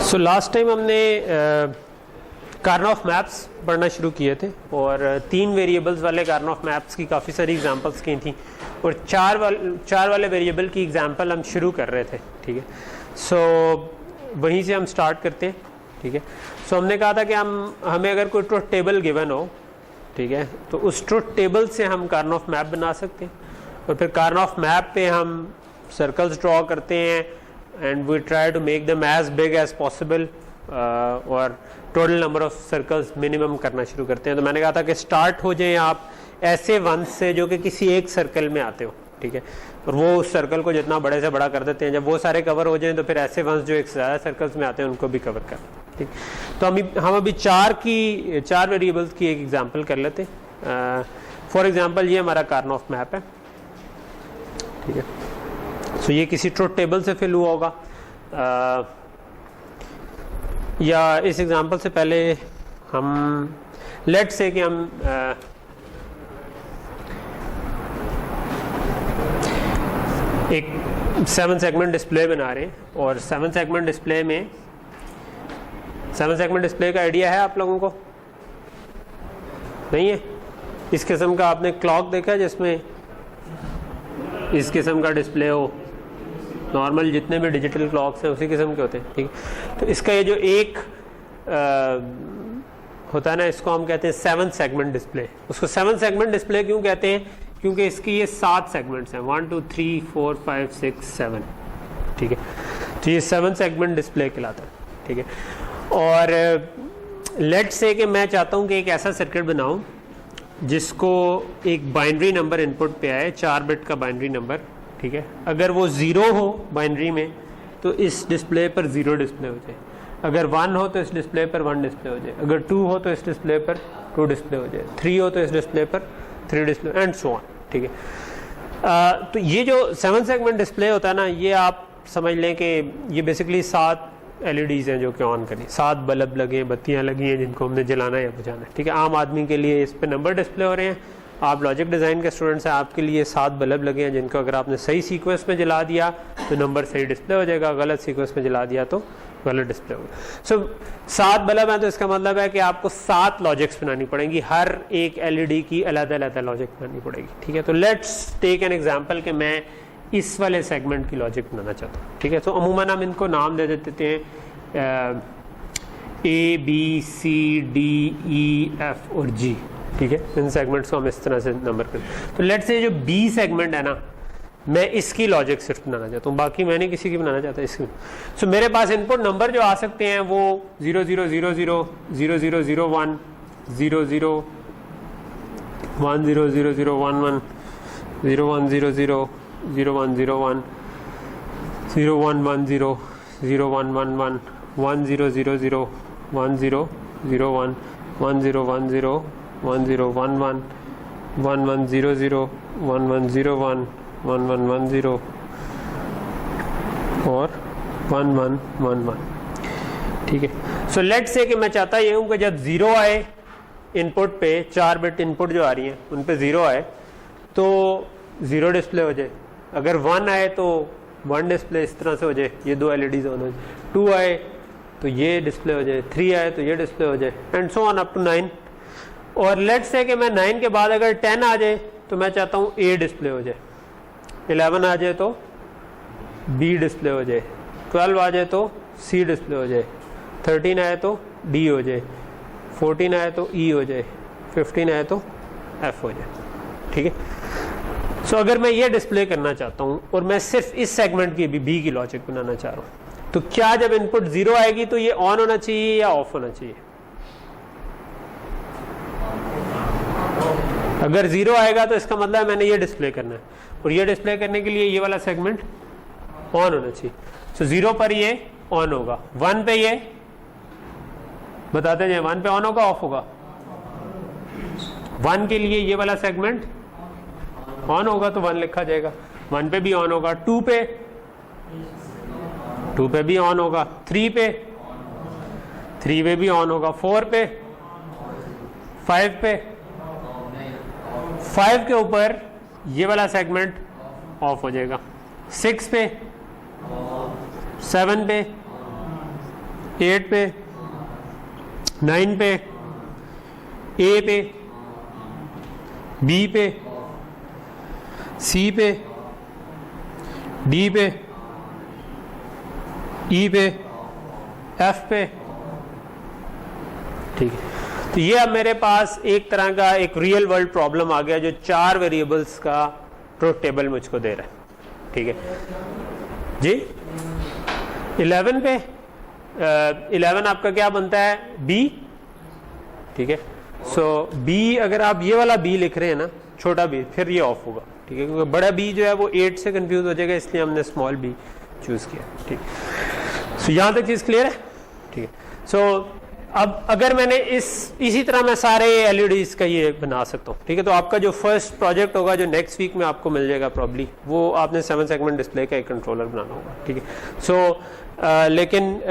So last time हमने Karnaugh maps पढ़ना शुरू किए थे और 3 वेरिएबल्स वाले कार्नोफ मैप्स की काफ़ी सारी एग्जांपल्स की थी और चार वाले वेरिएबल की एग्जांपल हम शुरू कर रहे थे। ठीक है, सो वहीं से हम स्टार्ट करते हैं। ठीक है, सो हमने कहा था कि हमें अगर कोई ट्रुथ टेबल गिवन हो, ठीक है, तो उस ट्रुथ टेबल से हम कार्नोफ मैप बना सकते हैं और फिर कार्नोफ मैप पे हम सर्कल्स ड्रॉ करते हैं and we try to make them as big as possible और total number of circles minimum करना शुरू करते हैं। तो मैंने कहा था कि स्टार्ट हो जाए आप ऐसे वंस से जो कि किसी एक सर्कल में आते हो, ठीक है, और वो उस सर्कल को जितना बड़े से बड़ा कर देते हैं। जब वो सारे कवर हो जाएं तो फिर ऐसे वंस जो एक ज़्यादा सर्कल्स में आते हैं उनको भी कवर कर। ठीक, तो हम अभी चार वेरिएबल्स की एक एग्जांपल कर लेते हैं। फॉर एग्जांपल ये हमारा कार्नोफ मैप है। ठीक है, तो ये किसी ट्रुथ टेबल से फिल हुआ होगा या इस एग्जांपल से पहले हम लेट से कि हम एक 7 सेगमेंट डिस्प्ले बना रहे हैं और 7 सेगमेंट डिस्प्ले में 7 सेगमेंट डिस्प्ले का आइडिया है आप लोगों को? नहीं है? इस किस्म का आपने क्लॉक देखा है जिसमें इस किस्म का डिस्प्ले हो? नॉर्मल जितने भी डिजिटल क्लॉक्स हैं उसी किस्म के होते हैं। ठीक है, तो इसका ये जो एक होता है ना, इसको हम कहते हैं 7 सेगमेंट डिस्प्ले। उसको 7 सेगमेंट डिस्प्ले क्यों कहते हैं? क्योंकि इसकी ये 7 सेगमेंट्स हैं, 1 2 3 4 5 6 7। ठीक है, तो ये 7 सेगमेंट डिस्प्ले कहलाता है। ठीक है, और लेट से कि मैं चाहता हूँ कि एक ऐसा सर्किट बनाऊँ जिसको एक बाइनरी नंबर इनपुट पे आए, 4 बिट का बाइनरी नंबर। ठीक है, अगर वो 0 हो बाइनरी में तो इस डिस्प्ले पर 0 डिस्प्ले हो जाए, अगर 1 हो तो इस डिस्प्ले पर 1 डिस्प्ले हो जाए, अगर 2 हो तो इस डिस्प्ले पर 2 डिस्प्ले हो जाए, 3 हो तो इस डिस्प्ले पर 3 डिस्प्ले एंड सो ऑन। ठीक है, तो ये जो 7 सेगमेंट डिस्प्ले होता है ना, ये आप समझ लें कि ये बेसिकली 7 LEDs हैं जो कि ऑन करी, 7 बल्ब लगे, बत्तियां लगी हैं जिनको हमने जलाना या बुझाना है। ठीक है, आम आदमी के लिए इस पे नंबर डिस्प्ले हो रहे हैं। आप लॉजिक डिज़ाइन के स्टूडेंट्स हैं, आपके लिए 7 बल्ब लगे हैं जिनको अगर आपने सही सीक्वेंस में जला दिया तो नंबर सही डिस्प्ले हो जाएगा, गलत सीक्वेंस में जला दिया तो गलत डिस्प्ले होगा। सो 7 बल्ब हैं तो इसका मतलब है कि आपको 7 लॉजिक्स बनानी पड़ेंगी, हर एक LED की अलग-अलग लॉजिक बनानी पड़ेगी। ठीक है, तो लेट्स टेक एन एग्जांपल कि मैं इस वाले सेगमेंट की लॉजिक बनाना चाहता हूँ। ठीक है, तो अमूमन हम इनको नाम दे देते हैं A B C D E F और G। ठीक है, इन सेगमेंट्स को हम इस तरह से नंबर करें। तो लेट्स से जो B सेगमेंट है ना, मैं इसकी लॉजिक सिर्फ बनाना चाहता हूँ, बाकी मैं नहीं किसी की बनाना चाहता इसकी। सो मेरे पास इनपुट नंबर जो आ सकते हैं वो 0 0 0 0 0 0 0 1 0 0 1 0 0 0 1 1 0 1 0 0 0 1 0 1 0 1 1 0 0 1 1 1 1 0 0 0 1 0 0 1 1 0 1 0 1 0 1 1 1 1 0 0 1 1 0 1 1 1 1 0 और 1 1 1 1। ठीक है, सो लेट से कि मैं चाहता ये हूँ कि जब 0 आए इनपुट पे, 4 बिट इनपुट जो आ रही हैं उन पे 0 आए तो 0 डिस्प्ले हो जाए, अगर 1 आए तो 1 डिस्प्ले इस तरह से हो जाए, ये 2 LEDs ऑन हो जाए, 2 आए तो ये डिस्प्ले हो जाए, 3 आए तो ये डिस्प्ले हो जाए and so on up to 9। और लेट्स से कि मैं 9 के बाद अगर 10 आ जाए तो मैं चाहता हूँ A डिस्प्ले हो जाए, 11 आ जाए तो B डिस्प्ले हो जाए, 12 आ जाए तो C डिस्प्ले हो जाए, 13 आए तो D हो जाए, 14 आए तो E हो जाए, 15 आए तो F हो जाए। ठीक है, सो अगर मैं ये डिस्प्ले करना चाहता हूँ और मैं सिर्फ इस सेगमेंट की B की लॉजिक बनाना चाह रहा हूँ, तो क्या जब इनपुट 0 आएगी तो ये ऑन होना चाहिए या ऑफ होना चाहिए? अगर 0 आएगा तो इसका मतलब है मैंने ये डिस्प्ले करना है और ये डिस्प्ले करने के लिए ये वाला सेगमेंट ऑन होना चाहिए। सो 0 पर ये ऑन होगा, 1 पे ये बताते जाए, 1 पे ऑन होगा ऑफ होगा? 1 के लिए ये वाला सेगमेंट ऑन होगा तो 1 लिखा जाएगा, 1 पे भी ऑन होगा, 2 पे भी ऑन होगा, 3 पे भी ऑन होगा, 4 पे, 5 पे, 5 के ऊपर ये वाला सेगमेंट ऑफ हो जाएगा, 6 पे, 7 पे, 8 पे, 9 पे, ए पे, बी पे, सी पे, डी पे, ई पे, एफ पे। ठीक है, तो ये अब मेरे पास एक तरह का एक रियल वर्ल्ड प्रॉब्लम आ गया जो 4 वेरिएबल्स का ट्रुथ टेबल मुझको दे रहा है। ठीक है जी। 11 पे 11 आपका क्या बनता है, बी। ठीक है, सो बी अगर आप ये वाला बी लिख रहे हैं ना, छोटा बी, फिर ये ऑफ होगा। ठीक है, क्योंकि बड़ा बी जो है वो 8 से कंफ्यूज हो जाएगा, इसलिए हमने स्मॉल बी चूज किया। ठीक, सो यहां तक चीज क्लियर है। ठीक है, सो अब अगर मैंने इसी तरह मैं सारे एलईडीज का ये बना सकता हूँ। ठीक है, तो आपका जो फर्स्ट प्रोजेक्ट होगा जो नेक्स्ट वीक में आपको मिल जाएगा प्रॉब्ली, वो आपने 7 सेगमेंट डिस्प्ले का एक कंट्रोलर बनाना होगा। ठीक है, सो लेकिन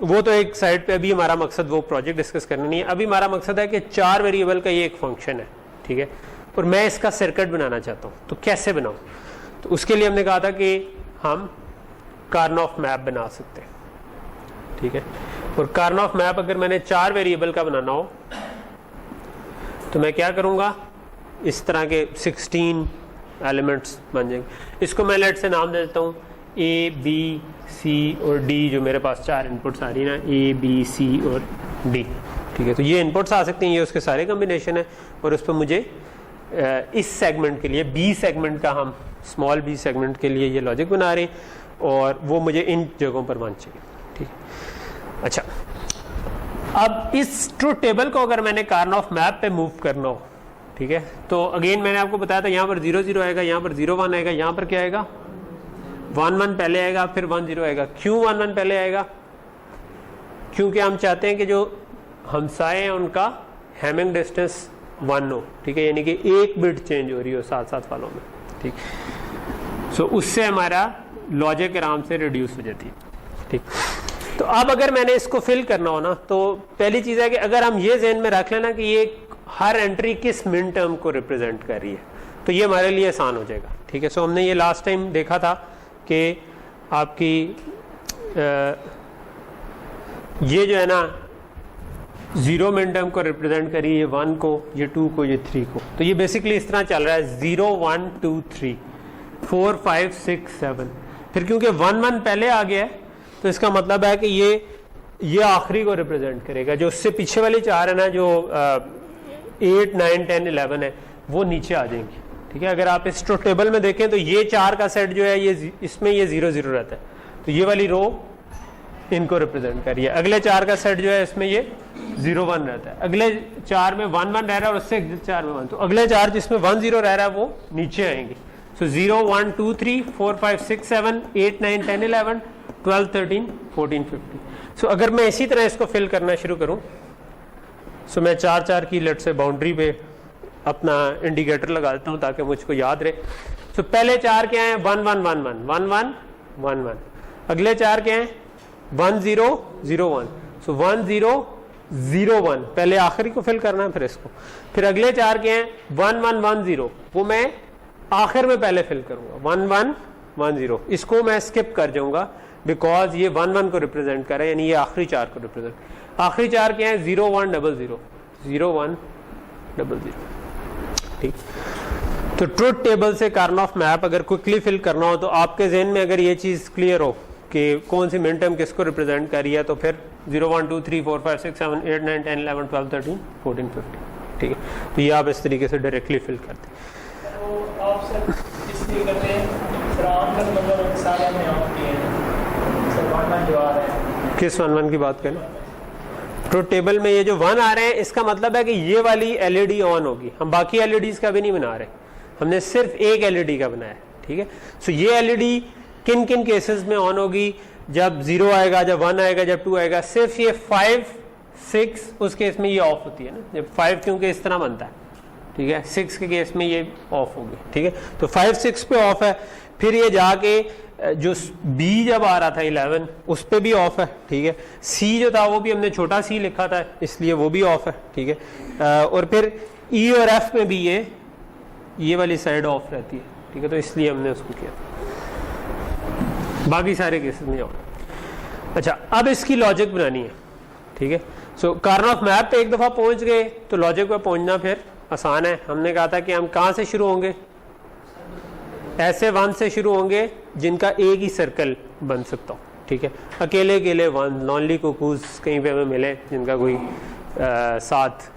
वो तो एक साइड पे अभी हमारा मकसद वो प्रोजेक्ट डिस्कस करना नहीं है। अभी हमारा मकसद है कि 4 वेरिएबल का ये एक फंक्शन है। ठीक है, और मैं इसका सर्किट बनाना चाहता हूँ, तो कैसे बनाऊँ? तो उसके लिए हमने कहा था कि हम कार्नोफ मैप बना सकते हैं। ठीक है, और कार्नोफ मैप अगर मैंने 4 वेरिएबल का बनाना हो तो मैं क्या करूंगा, इस तरह के 16 एलिमेंट्स बन जाएंगे। इसको मैं लेट से नाम दे देता हूँ ए, बी, सी और डी। जो मेरे पास 4 इनपुट्स आ रही है ना, ए, बी, सी और डी। ठीक है, तो ये इनपुट्स आ सकते हैं, ये उसके सारे कॉम्बिनेशन है। और उस पर मुझे इस सेगमेंट के लिए, बी सेगमेंट का, हम स्मॉल बी सेगमेंट के लिए ये लॉजिक बना रहे हैं और वो मुझे इन जगहों पर मान चाहिए। ठीक, अच्छा, अब इस ट्रुथ टेबल को अगर मैंने कार्नोफ मैप पे मूव करना हो, ठीक है, तो अगेन मैंने आपको बताया था यहाँ पर 0 0 आएगा, यहाँ पर 0 1 आएगा, यहाँ पर क्या आएगा 1 1 पहले आएगा, फिर 1 0 आएगा। क्यों 1 1 पहले आएगा? क्योंकि हम चाहते हैं कि जो हमसाए हैं उनका हैमिंग डिस्टेंस 1 हो। ठीक है, यानी कि एक बिट चेंज हो रही हो साथ साथ वालों में। ठीक, सो उससे हमारा लॉजिक आराम से रिड्यूस हो जाती है। ठीक, तो अब अगर मैंने इसको फिल करना हो ना, तो पहली चीज है कि अगर हम ये ज़हन में रख लेना कि ये हर एंट्री किस मिन टर्म को रिप्रेजेंट कर रही है, तो ये हमारे लिए आसान हो जाएगा। ठीक है, सो हमने ये लास्ट टाइम देखा था कि आपकी ये जो है ना 0 मिन टर्म को रिप्रेजेंट करी, ये 1 को, ये 2 को, ये 3 को। तो ये बेसिकली इस तरह चल रहा है 0 1 2 3 4 5 6 7। फिर क्योंकि 1 1 पहले आ गया है तो इसका मतलब है कि ये आखिरी को रिप्रेजेंट करेगा। जो उससे पीछे वाली 4 है ना, जो 8 9 10 11 है, वो नीचे आ जाएंगे। ठीक है, अगर आप इस ट्रुथ टेबल में देखें तो ये 4 का सेट जो है, ये इसमें ये 0 0 रहता है, तो ये वाली रो इनको रिप्रेजेंट कर रही है। अगले 4 का सेट जो है इसमें ये 0 1 रहता है, अगले 4 में 1 1 रह रहा है और उससे 4 में 1, तो अगले 4 जिसमें 1 0 रह रहा है वो नीचे आएंगे। सो 0 1 2 3 4 5 6 7 8 9 10 11 12 13 14 15। सो अगर मैं इसी तरह इसको फिल करना शुरू करूं, सो मैं 4 4 की लेट से बाउंड्री पे अपना इंडिकेटर लगा देता हूं ताकि मुझको याद रहे। सो पहले 4 क्या हैं, 1 1 1 1 1 1 1 1। अगले 4 क्या हैं, 1 0 0 1। सो 1 0 0 1, पहले आखिरी को फिल करना है, फिर इसको। फिर अगले 4 क्या हैं, 1 1 1 0, वो मैं आखिर में पहले फिल करूंगा। 1 1 1 0, इसको मैं स्किप कर जाऊंगा बिकॉज ये 1 1 को रिप्रेजेंट कर रहा है, यानी ये आखिरी 4 को रिप्रेजेंट। आखिरी 4 क्या है, 0 1 0 0 0 1 0 0। ठीक, तो ट्रुथ टेबल से कार्नोफ मैप अगर क्विकली फिल करना हो तो आपके जहन में अगर ये चीज क्लियर हो कि कौन सी मिन टर्म किसको रिप्रेजेंट कर रही है, तो फिर 0 1 2 3 4 5 6 7 8 9 10 11 12 13 14 15। ठीक है, तो ये आप इस तरीके से डायरेक्टली फिल करते हैं। किस 1 1 की बात करें? ट्रुथ टेबल में ये जो 1 आ रहे हैं, इसका मतलब है कि ये वाली एलईडी ऑन होगी। हम बाकी एलईडीज का भी नहीं बना रहे, हमने सिर्फ एक एलईडी का बनाया है। ठीक है, सो ये एलईडी किन किन केसेस में ऑन होगी, जब 0 आएगा, जब 1 आएगा, जब 2 आएगा। सिर्फ ये 5 6 उस केस में ये ऑफ होती है ना, जब 5 क्योंकि इस तरह बनता है। ठीक है, 6 के केस में ये ऑफ होगी। ठीक है, तो 5 6 पे ऑफ है। फिर ये जाके जो बी जब आ रहा था 11, उस पे भी ऑफ है। ठीक है, सी जो था वो भी हमने छोटा सी लिखा था, इसलिए वो भी ऑफ है। ठीक है, और फिर ई और एफ में भी ये वाली साइड ऑफ रहती है। ठीक है, तो इसलिए हमने उसको किया, बाकी सारे केसेस में ऑफ। अच्छा, अब इसकी लॉजिक बनानी है, ठीक है। सो कार्नोफ मैप पे एक दफ़ा पहुंच गए तो लॉजिक पे पहुंचना फिर आसान है। हमने कहा था कि हम कहाँ से शुरू होंगे, ऐसे वन से शुरू होंगे जिनका एक ही सर्कल बन सकता हो, ठीक है। अकेले अकेले वन, लॉनली कुकूज कहीं पे हमें मिले जिनका कोई साथ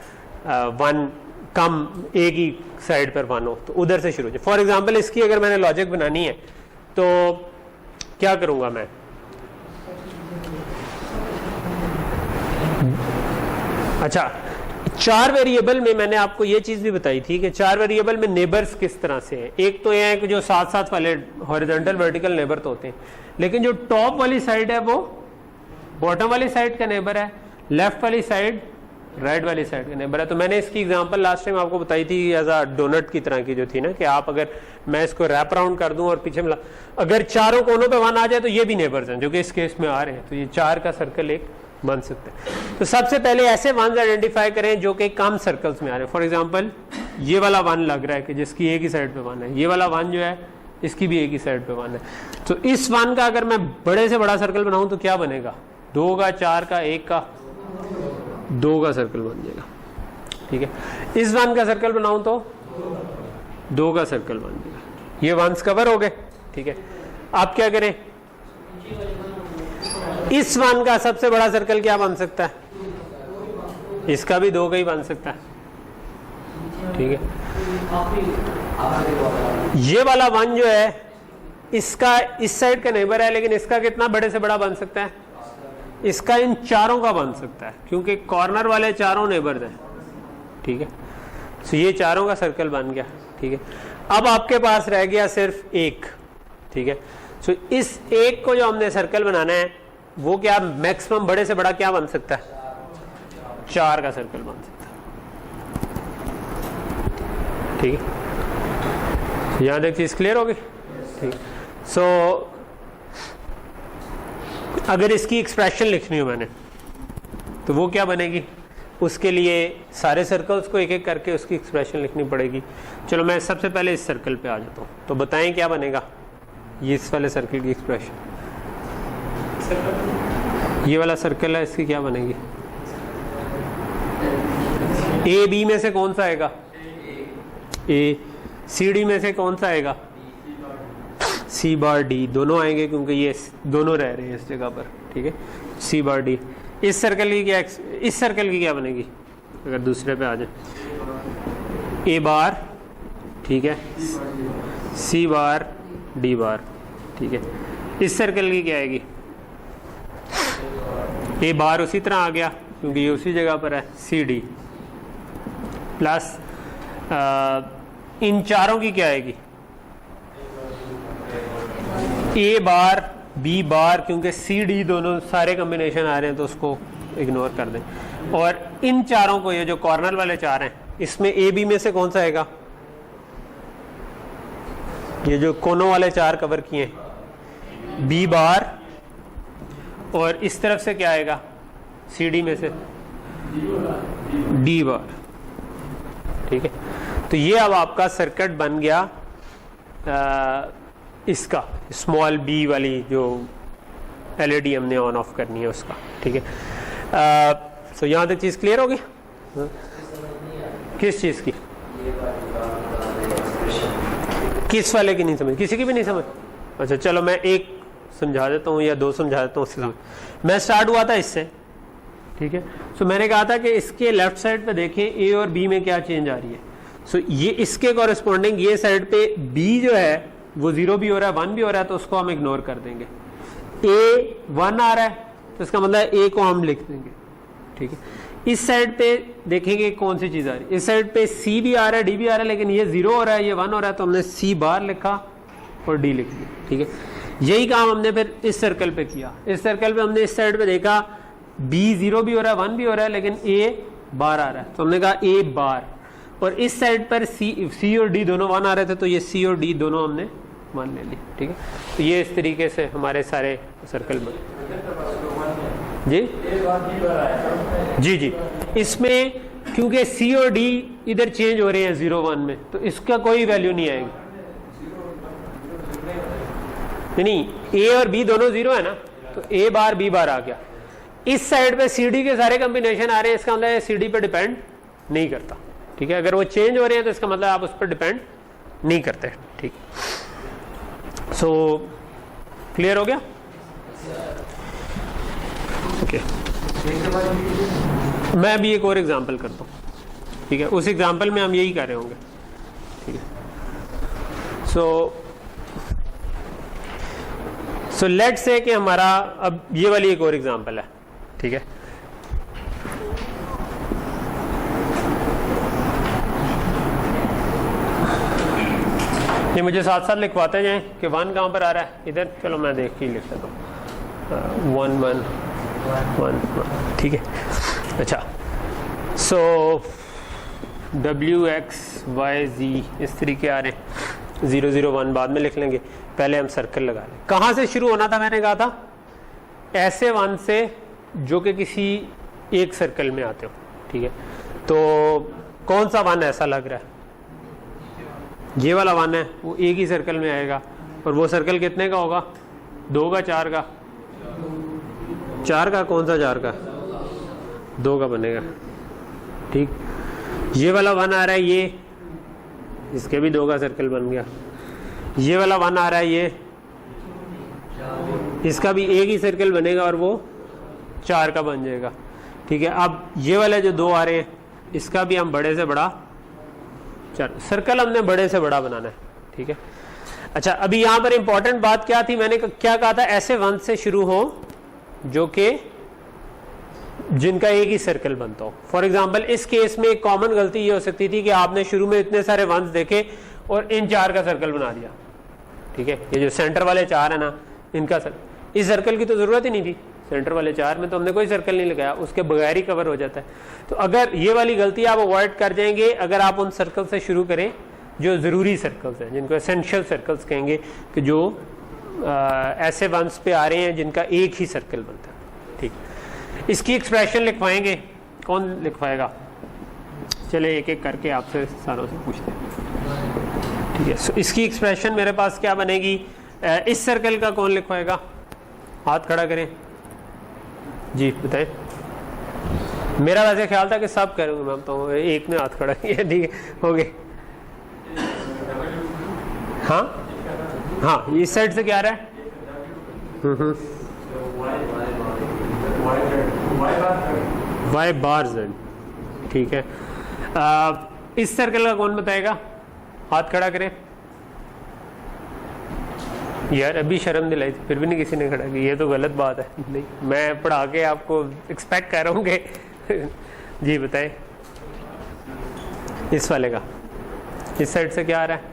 वन कम एक ही साइड पर वन हो, तो उधर से शुरू हो। फॉर एग्जांपल इसकी अगर मैंने लॉजिक बनानी है तो क्या करूंगा मैं, अच्छा 4 वेरिएबल में मैंने आपको ये चीज भी बताई थी कि 4 वेरिएबल में नेबर्स किस तरह से हैं। एक तो ये है कि जो साथ साथ वाले हॉरिजॉन्टल वर्टिकल नेबर तो होते हैं, लेकिन जो टॉप वाली साइड है वो बॉटम वाली साइड का नेबर है, लेफ्ट वाली साइड राइट वाली साइड का नेबर है। तो मैंने इसकी एग्जांपल लास्ट टाइम आपको बताई थी एज अ डोनट की तरह की जो थी ना, कि आप अगर मैं इसको रैप राउंड कर दूं और पीछे मिला, अगर चारों कोनों पे वन आ जाए तो ये भी नेबर्स हैं जो कि इस केस में आ रहे हैं, तो ये 4 का सर्कल एक बन सकते हैं। तो सबसे पहले ऐसे वंस आइडेंटिफाई करें जो कि कम सर्कल्स में आ रहे हैं। फॉर एग्जांपल ये वाला वन लग रहा है कि जिसकी एक ही साइड पे वन है, ये वाला वन जो है इसकी भी एक ही साइड पे वन है। तो इस वन का अगर मैं बड़े से बड़ा सर्कल बनाऊं तो क्या बनेगा, 2 का, 4 का, 1 का, 2 का सर्कल बन जाएगा, ठीक है। इस वन का सर्कल बनाऊं तो 2 का सर्कल बन जाएगा। ये वंस कवर हो गए, ठीक है। आप क्या करें, इस वन का सबसे बड़ा सर्कल क्या बन सकता है, इसका भी 2 का ही बन सकता है, ठीक है। ये वाला वन जो है इसका इस साइड का नेबर है, लेकिन इसका कितना बड़े से बड़ा बन सकता है, इसका इन चारों का बन सकता है, क्योंकि कॉर्नर वाले चारों नेबर्स हैं, ठीक है। तो ये चारों का सर्कल बन गया, ठीक है। अब आपके पास रह गया सिर्फ एक, ठीक है। सो इस एक को जो हमने सर्कल बनाना है वो क्या मैक्सिमम बड़े से बड़ा क्या बन सकता है, 4 का सर्कल बन सकता है, ठीक है। यहां तक चीज क्लियर होगी, ठीक। सो अगर इसकी एक्सप्रेशन लिखनी हो मैंने तो वो क्या बनेगी, उसके लिए सारे सर्कल्स को एक एक करके उसकी एक्सप्रेशन लिखनी पड़ेगी। चलो मैं सबसे पहले इस सर्कल पे आ जाता हूँ, तो बताएं क्या बनेगा ये इस वाले सर्कल की एक्सप्रेशन। ये वाला सर्कल है, इसकी क्या बनेगी, ए बी में से कौन सा आएगा, ए। सी डी में से कौन सा आएगा, सी बार डी, दोनों आएंगे क्योंकि ये दोनों रह रहे हैं इस जगह पर, ठीक है। सी बार डी। इस सर्कल की क्या, इस सर्कल की क्या बनेगी, अगर दूसरे पे आ जाए, ए बार, ठीक है, सी बार, डी बार, ठीक है। इस सर्कल की क्या आएगी, ए बार उसी तरह आ गया क्योंकि ये उसी जगह पर है, सी डी प्लस इन चारों की क्या आएगी, ए बार, बी बार, क्योंकि सी डी दोनों सारे कॉम्बिनेशन आ रहे हैं तो उसको इग्नोर कर दें। और इन चारों को, ये जो कॉर्नर वाले 4 हैं, इसमें ए बी में से कौन सा आएगा, ये जो कोनों वाले 4 कवर किए हैं, बी बार, और इस तरफ से क्या आएगा, सी डी में से डी बार, ठीक है। तो ये अब आपका सर्किट बन गया इसका स्मॉल बी वाली जो एलईडी हमने ऑन ऑफ करनी है उसका, ठीक है। तो यहाँ तक चीज क्लियर होगी, किस चीज की, किस वाले की नहीं समझ, किसी की भी नहीं समझ। अच्छा चलो मैं एक समझा देता हूँ या 2 समझा देता हूँ, उससे समझ। मैं स्टार्ट हुआ था इससे, ठीक है। सो मैंने कहा था कि इसके लेफ्ट साइड पे देखें ए और बी में क्या चेंज आ रही है। सो ये इसके कॉरेस्पॉन्डिंग ये साइड पे बी जो है वो 0 भी हो रहा है, 1 भी हो रहा है, तो उसको हम इग्नोर कर देंगे। ए 1 आ रहा है तो इसका मतलब ए को हम लिख देंगे, ठीक है। इस साइड पे देखेंगे कौन सी चीज आ रही है, इस साइड पे सी भी आ रहा है, डी भी आ रहा है, लेकिन ये 0 हो रहा है, ये 1 हो रहा है, तो हमने सी बार लिखा और डी लिख दिया, ठीक है। यही काम हमने फिर इस सर्कल पे किया। इस सर्कल पे हमने इस साइड पे देखा बी 0 भी हो रहा है, 1 भी हो रहा है, लेकिन ए बार आ रहा है, तो हमने कहा ए बार। और इस साइड पर सी और डी दोनों 1 आ रहे थे, तो ये सी और डी दोनों हमने 1 ले ली, ठीक है। तो ये इस तरीके से हमारे सारे सर्कल बने। जी जी जी, इसमें क्योंकि सी और डी इधर चेंज हो रहे हैं 0 1 में, तो इसका कोई वैल्यू नहीं आएगी। नहीं, ए और बी दोनों 0 है ना, तो तो ए बार बी बार आ गया। इस साइड पे सी डी के सारे कॉम्बिनेशन आ रहे हैं, इसका मतलब सी डी पे डिपेंड नहीं करता, ठीक है। अगर वो चेंज हो रहे हैं तो इसका मतलब आप उस पर डिपेंड नहीं करते, ठीक। सो क्लियर हो गया? ओके, मैं अभी एक और एग्जांपल करता हूँ, ठीक है। उस एग्जांपल में हम यही कर रहे होंगे, ठीक है। सो लेट्स से कि हमारा अब ये वाली एक और एग्जांपल है, ठीक है। ये मुझे साथ साथ लिखवाते जाएं कि 1 कहाँ पर आ रहा है इधर। चलो मैं देख के ही लिख लेता हूँ, 1 1 1 1, ठीक है। अच्छा, सो WX YZ इस तरीके आ रहे हैं, 0 0 1 बाद में लिख लेंगे, पहले हम सर्कल लगा लें। कहाँ से शुरू होना था? मैंने कहा था ऐसे 1 से जो कि किसी एक सर्कल में आते हो, ठीक है। तो कौन सा 1 ऐसा लग रहा है? ये वाला 1 है, वो एक ही सर्कल में आएगा। और वो सर्कल कितने का होगा? 2 का 4 का? 4 का। कौन सा 4 का? 2 का बनेगा, ठीक। ये वाला 1 आ रहा है, ये इसके भी 2 का सर्कल बन गया। ये वाला 1 आ रहा है, ये इसका भी एक ही सर्कल बनेगा और वो 4 का बन जाएगा, ठीक है। अब ये वाले जो 2 आ रहे हैं, इसका भी हम बड़े से बड़ा सर्कल हमने बड़े से बड़ा बनाना है, ठीक है। अच्छा, अभी यहां पर इंपॉर्टेंट बात क्या थी? मैंने क्या कहा था? ऐसे 1 से शुरू हो जो कि जिनका एक ही सर्कल बनता हो। फॉर एग्जाम्पल इस केस में एक कॉमन गलती ये हो सकती थी कि आपने शुरू में इतने सारे 1s देखे और इन 4 का सर्कल बना दिया, ठीक है। ये जो सेंटर वाले 4 है ना, इनका इस सर्कल की तो जरूरत ही नहीं थी। सेंटर वाले 4 में तो हमने कोई सर्कल नहीं लगाया, उसके बगैर ही कवर हो जाता है। तो अगर ये वाली गलती आप अवॉइड कर जाएंगे अगर आप उन सर्कल से शुरू करें जो ज़रूरी सर्कल्स हैं, जिनको एसेंशियल सर्कल्स कहेंगे, कि जो ऐसे 1s पे आ रहे हैं जिनका एक ही सर्कल बनता है, ठीक। इसकी एक्सप्रेशन लिखवाएंगे, कौन लिखवाएगा? चले एक एक करके आपसे सारों से पूछते हैं, ठीक है। सो इसकी एक्सप्रेशन मेरे पास क्या बनेगी? इस सर्कल का कौन लिखवाएगा? हाथ खड़ा करें जी, बताएं। मेरा वैसे ख्याल था कि सब करूंगा मैम, तो एक ने हाथ खड़ा किया, ठीक है, हो गए। हाँ हाँ, इस साइड से क्या आ रहा है? Y बार Z, ठीक है। इस सर्कल का कौन बताएगा? हाथ खड़ा करें। यार अभी शर्म दिलाई थी, फिर भी नहीं किसी ने खड़ा किया, ये तो गलत बात है। नहीं, मैं पढ़ा के आपको एक्सपेक्ट कर रहा हूँ कि जी बताएं। इस वाले का इस साइड से क्या आ रहा है?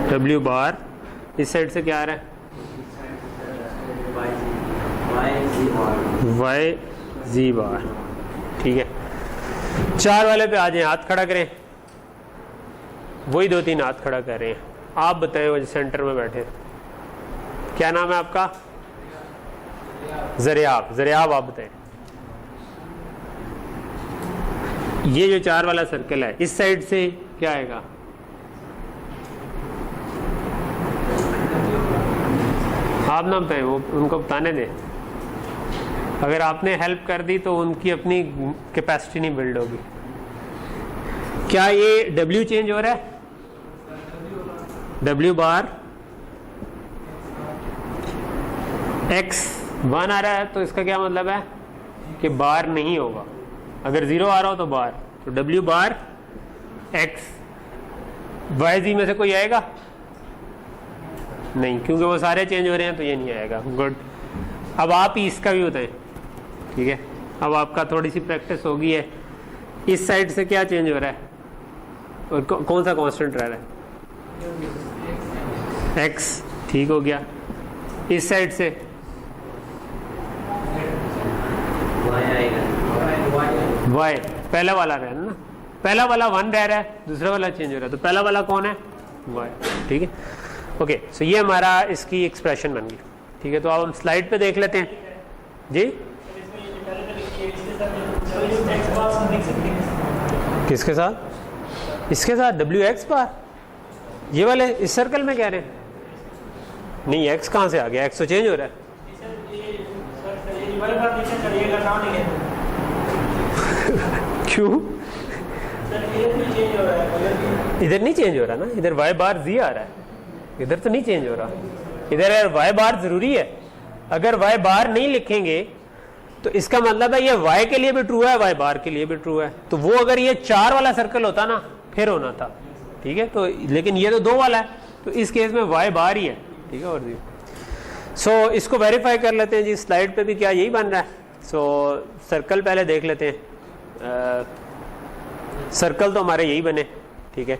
W बार। इस साइड से क्या आ रहा है? YZ बार, ठीक है। 4 वाले पे आ जाए, हाथ खड़ा करें। वही 2-3 हाथ खड़ा कर रहे हैं। आप बताएं, वो सेंटर में बैठे, क्या नाम है आपका? ज़रियाब। ज़रियाब, आप बताएं। ये जो 4 वाला सर्कल है, इस साइड से क्या आएगा? आप ना बताएं, वो उनको बताने दें। अगर आपने हेल्प कर दी तो उनकी अपनी कैपेसिटी नहीं बिल्ड होगी। क्या ये W चेंज हो रहा है? W बार X1 आ रहा है, तो इसका क्या मतलब है कि बार नहीं होगा। अगर 0 आ रहा हो तो बार, तो W बार X YZ में से कोई आएगा नहीं, क्योंकि वो सारे चेंज हो रहे हैं, तो ये नहीं आएगा। गुड। अब आप ही इसका भी बताएं, ठीक है। अब आपका थोड़ी सी प्रैक्टिस होगी है। इस साइड से क्या चेंज हो रहा है और कौन सा कांस्टेंट रह रहा है? X, ठीक हो गया। इस साइड से Y, पहला वाला रह ना, पहला वाला 1 रह रहा है, दूसरा वाला चेंज हो रहा है, तो पहला वाला कौन है? Y, ठीक है। ओके, सो ये हमारा इसकी एक्सप्रेशन बन गई, ठीक है। तो अब हम स्लाइड पे देख लेते हैं जी। किसके साथ? इसके साथ WX बार। ये वाले इस सर्कल में कह रहे हैं, नहीं x कहाँ से आ गया, x तो चेंज हो रहा है। क्यों? इधर नहीं चेंज हो रहा ना, इधर y बार z आ रहा है, इधर तो नहीं चेंज हो रहा। इधर यार y बार जरूरी है, अगर y बार नहीं लिखेंगे तो इसका मतलब है ये y के लिए भी ट्रू है, y बार के लिए भी ट्रू है। तो वो अगर ये 4 वाला सर्कल होता ना फिर होना था, ठीक है। तो लेकिन ये तो 2 वाला है, तो इस केस में y बार ही है, ठीक है। और सो इसको वेरीफाई कर लेते हैं जी, स्लाइड पे भी क्या यही बन रहा है। सो सर्कल पहले देख लेते हैं, सर्कल तो हमारे यही बने, ठीक है।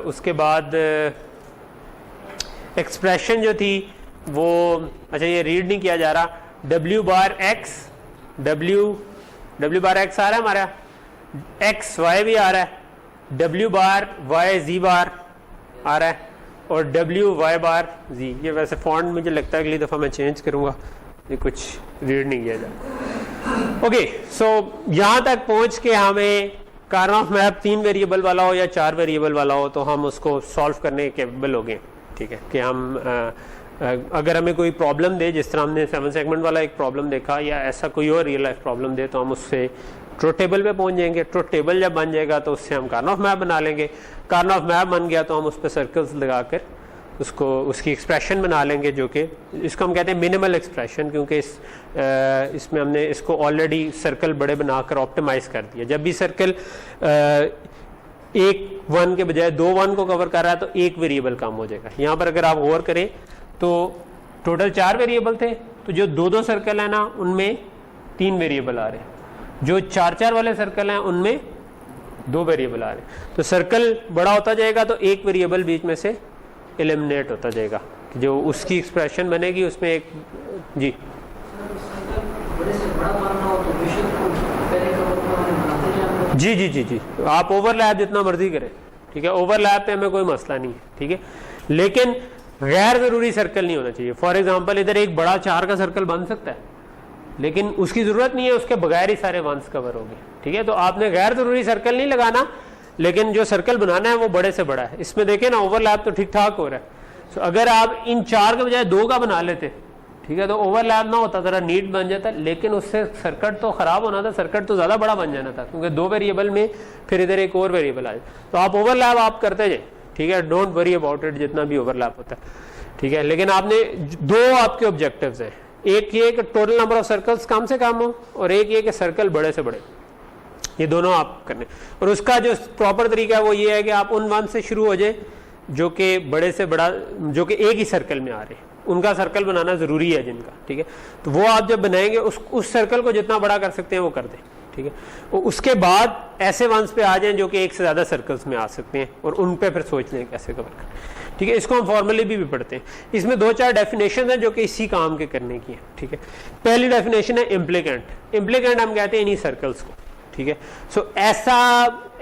उसके बाद एक्सप्रेशन जो थी वो, अच्छा ये रीड नहीं किया जा रहा, w बार x आ रहा है हमारा, x y भी आ रहा है, w बार y z बार आ रहा है, और w y बार z। ये वैसे फॉन्ट मुझे लगता है अगली दफ़ा मैं चेंज करूँगा, ये कुछ रीड नहीं किया जाता। ओके, सो यहाँ तक पहुँच के हमें कार्नोफ मैप 3 वेरिएबल वाला हो या 4 वेरिएबल वाला हो तो हम उसको सॉल्व करने के केपेबल हो गए, ठीक है। कि हम अगर हमें कोई प्रॉब्लम दे, जिस तरह हमने 7 सेगमेंट वाला एक प्रॉब्लम देखा, या ऐसा कोई और रियल लाइफ प्रॉब्लम दे, तो हम उससे ट्रुथ टेबल पे पहुंच जाएंगे। ट्रुथ टेबल जब बन जाएगा तो उससे हम कार्नोफ मैप बना लेंगे। कार्नोफ मैप बन गया तो हम उस पर सर्कल्स लगाकर उसको उसकी एक्सप्रेशन बना लेंगे, जो कि इसको हम कहते हैं मिनिमल एक्सप्रेशन, क्योंकि इसमें हमने इसको ऑलरेडी सर्कल बड़े बनाकर ऑप्टिमाइज कर दिया। जब भी सर्कल एक 1 के बजाय 2 1 को कवर कर रहा है तो एक वेरिएबल कम हो जाएगा। यहाँ पर अगर आप गौर करें तो टोटल 4 वेरिएबल थे, तो जो 2 सर्कल है ना उनमें 3 वेरिएबल आ रहे हैं, जो 4 वाले सर्कल हैं उनमें 2 वेरिएबल आ रहे हैं। तो सर्कल बड़ा होता जाएगा तो एक वेरिएबल बीच में से एलिमिनेट होता जाएगा, जो उसकी एक्सप्रेशन बनेगी उसमें एक जी जी जी जी जी आप ओवरलैप जितना मर्जी करें, ठीक है। ओवरलैप पे हमें कोई मसला नहीं है, ठीक है, लेकिन गैर जरूरी सर्कल नहीं होना चाहिए। फॉर एग्जांपल इधर एक बड़ा 4 का सर्कल बन सकता है, लेकिन उसकी जरूरत नहीं है, उसके बगैर ही सारे 1s कवर हो गए, ठीक है। तो आपने गैर जरूरी सर्कल नहीं लगाना, लेकिन जो सर्कल बनाना है वो बड़े से बड़ा है। इसमें देखें ना ओवरलैप तो ठीक ठाक हो रहा है। तो अगर आप इन 4 के बजाय 2 का बना लेते, ठीक है, तो ओवरलैप ना होता, जरा नीट बन जाता, लेकिन उससे सर्किट तो खराब होना था, सर्किट तो ज्यादा बड़ा बन जाना था, क्योंकि 2 वेरिएबल में फिर इधर एक और वेरिएबल आए। तो आप ओवरलैप आप करते जाए, ठीक है, डोंट वरी अबाउट इट जितना भी ओवरलैप होता है, ठीक है। लेकिन आपने 2 आपके ऑब्जेक्टिव्स हैं, एक ये कि टोटल नंबर ऑफ सर्कल्स कम से कम हो, और एक ये कि सर्कल बड़े से बड़े, ये दोनों आप करने। और उसका जो प्रॉपर तरीका है वो ये है कि आप उन 1 से शुरू हो जाए जो कि बड़े से बड़ा, जो कि एक ही सर्कल में आ रहे हैं, उनका सर्कल बनाना जरूरी है जिनका, ठीक है। तो वो आप जब बनाएंगे उस सर्कल को जितना बड़ा कर सकते हैं वो कर दें, ठीक है। और उसके बाद ऐसे 1s पे आ जाएं जो कि एक से ज्यादा सर्कल्स में आ सकते हैं, और उन पे फिर सोच लें कैसे कवर करें, ठीक है। इसको हम फॉर्मली भी पढ़ते हैं। इसमें 2-4 डेफिनेशन है जो कि इसी काम के करने की है, ठीक है। पहली डेफिनेशन है इम्प्लीकेंट। इम्प्लीकेंट हम कहते हैं इन्हीं सर्कल्स को, ठीक है। सो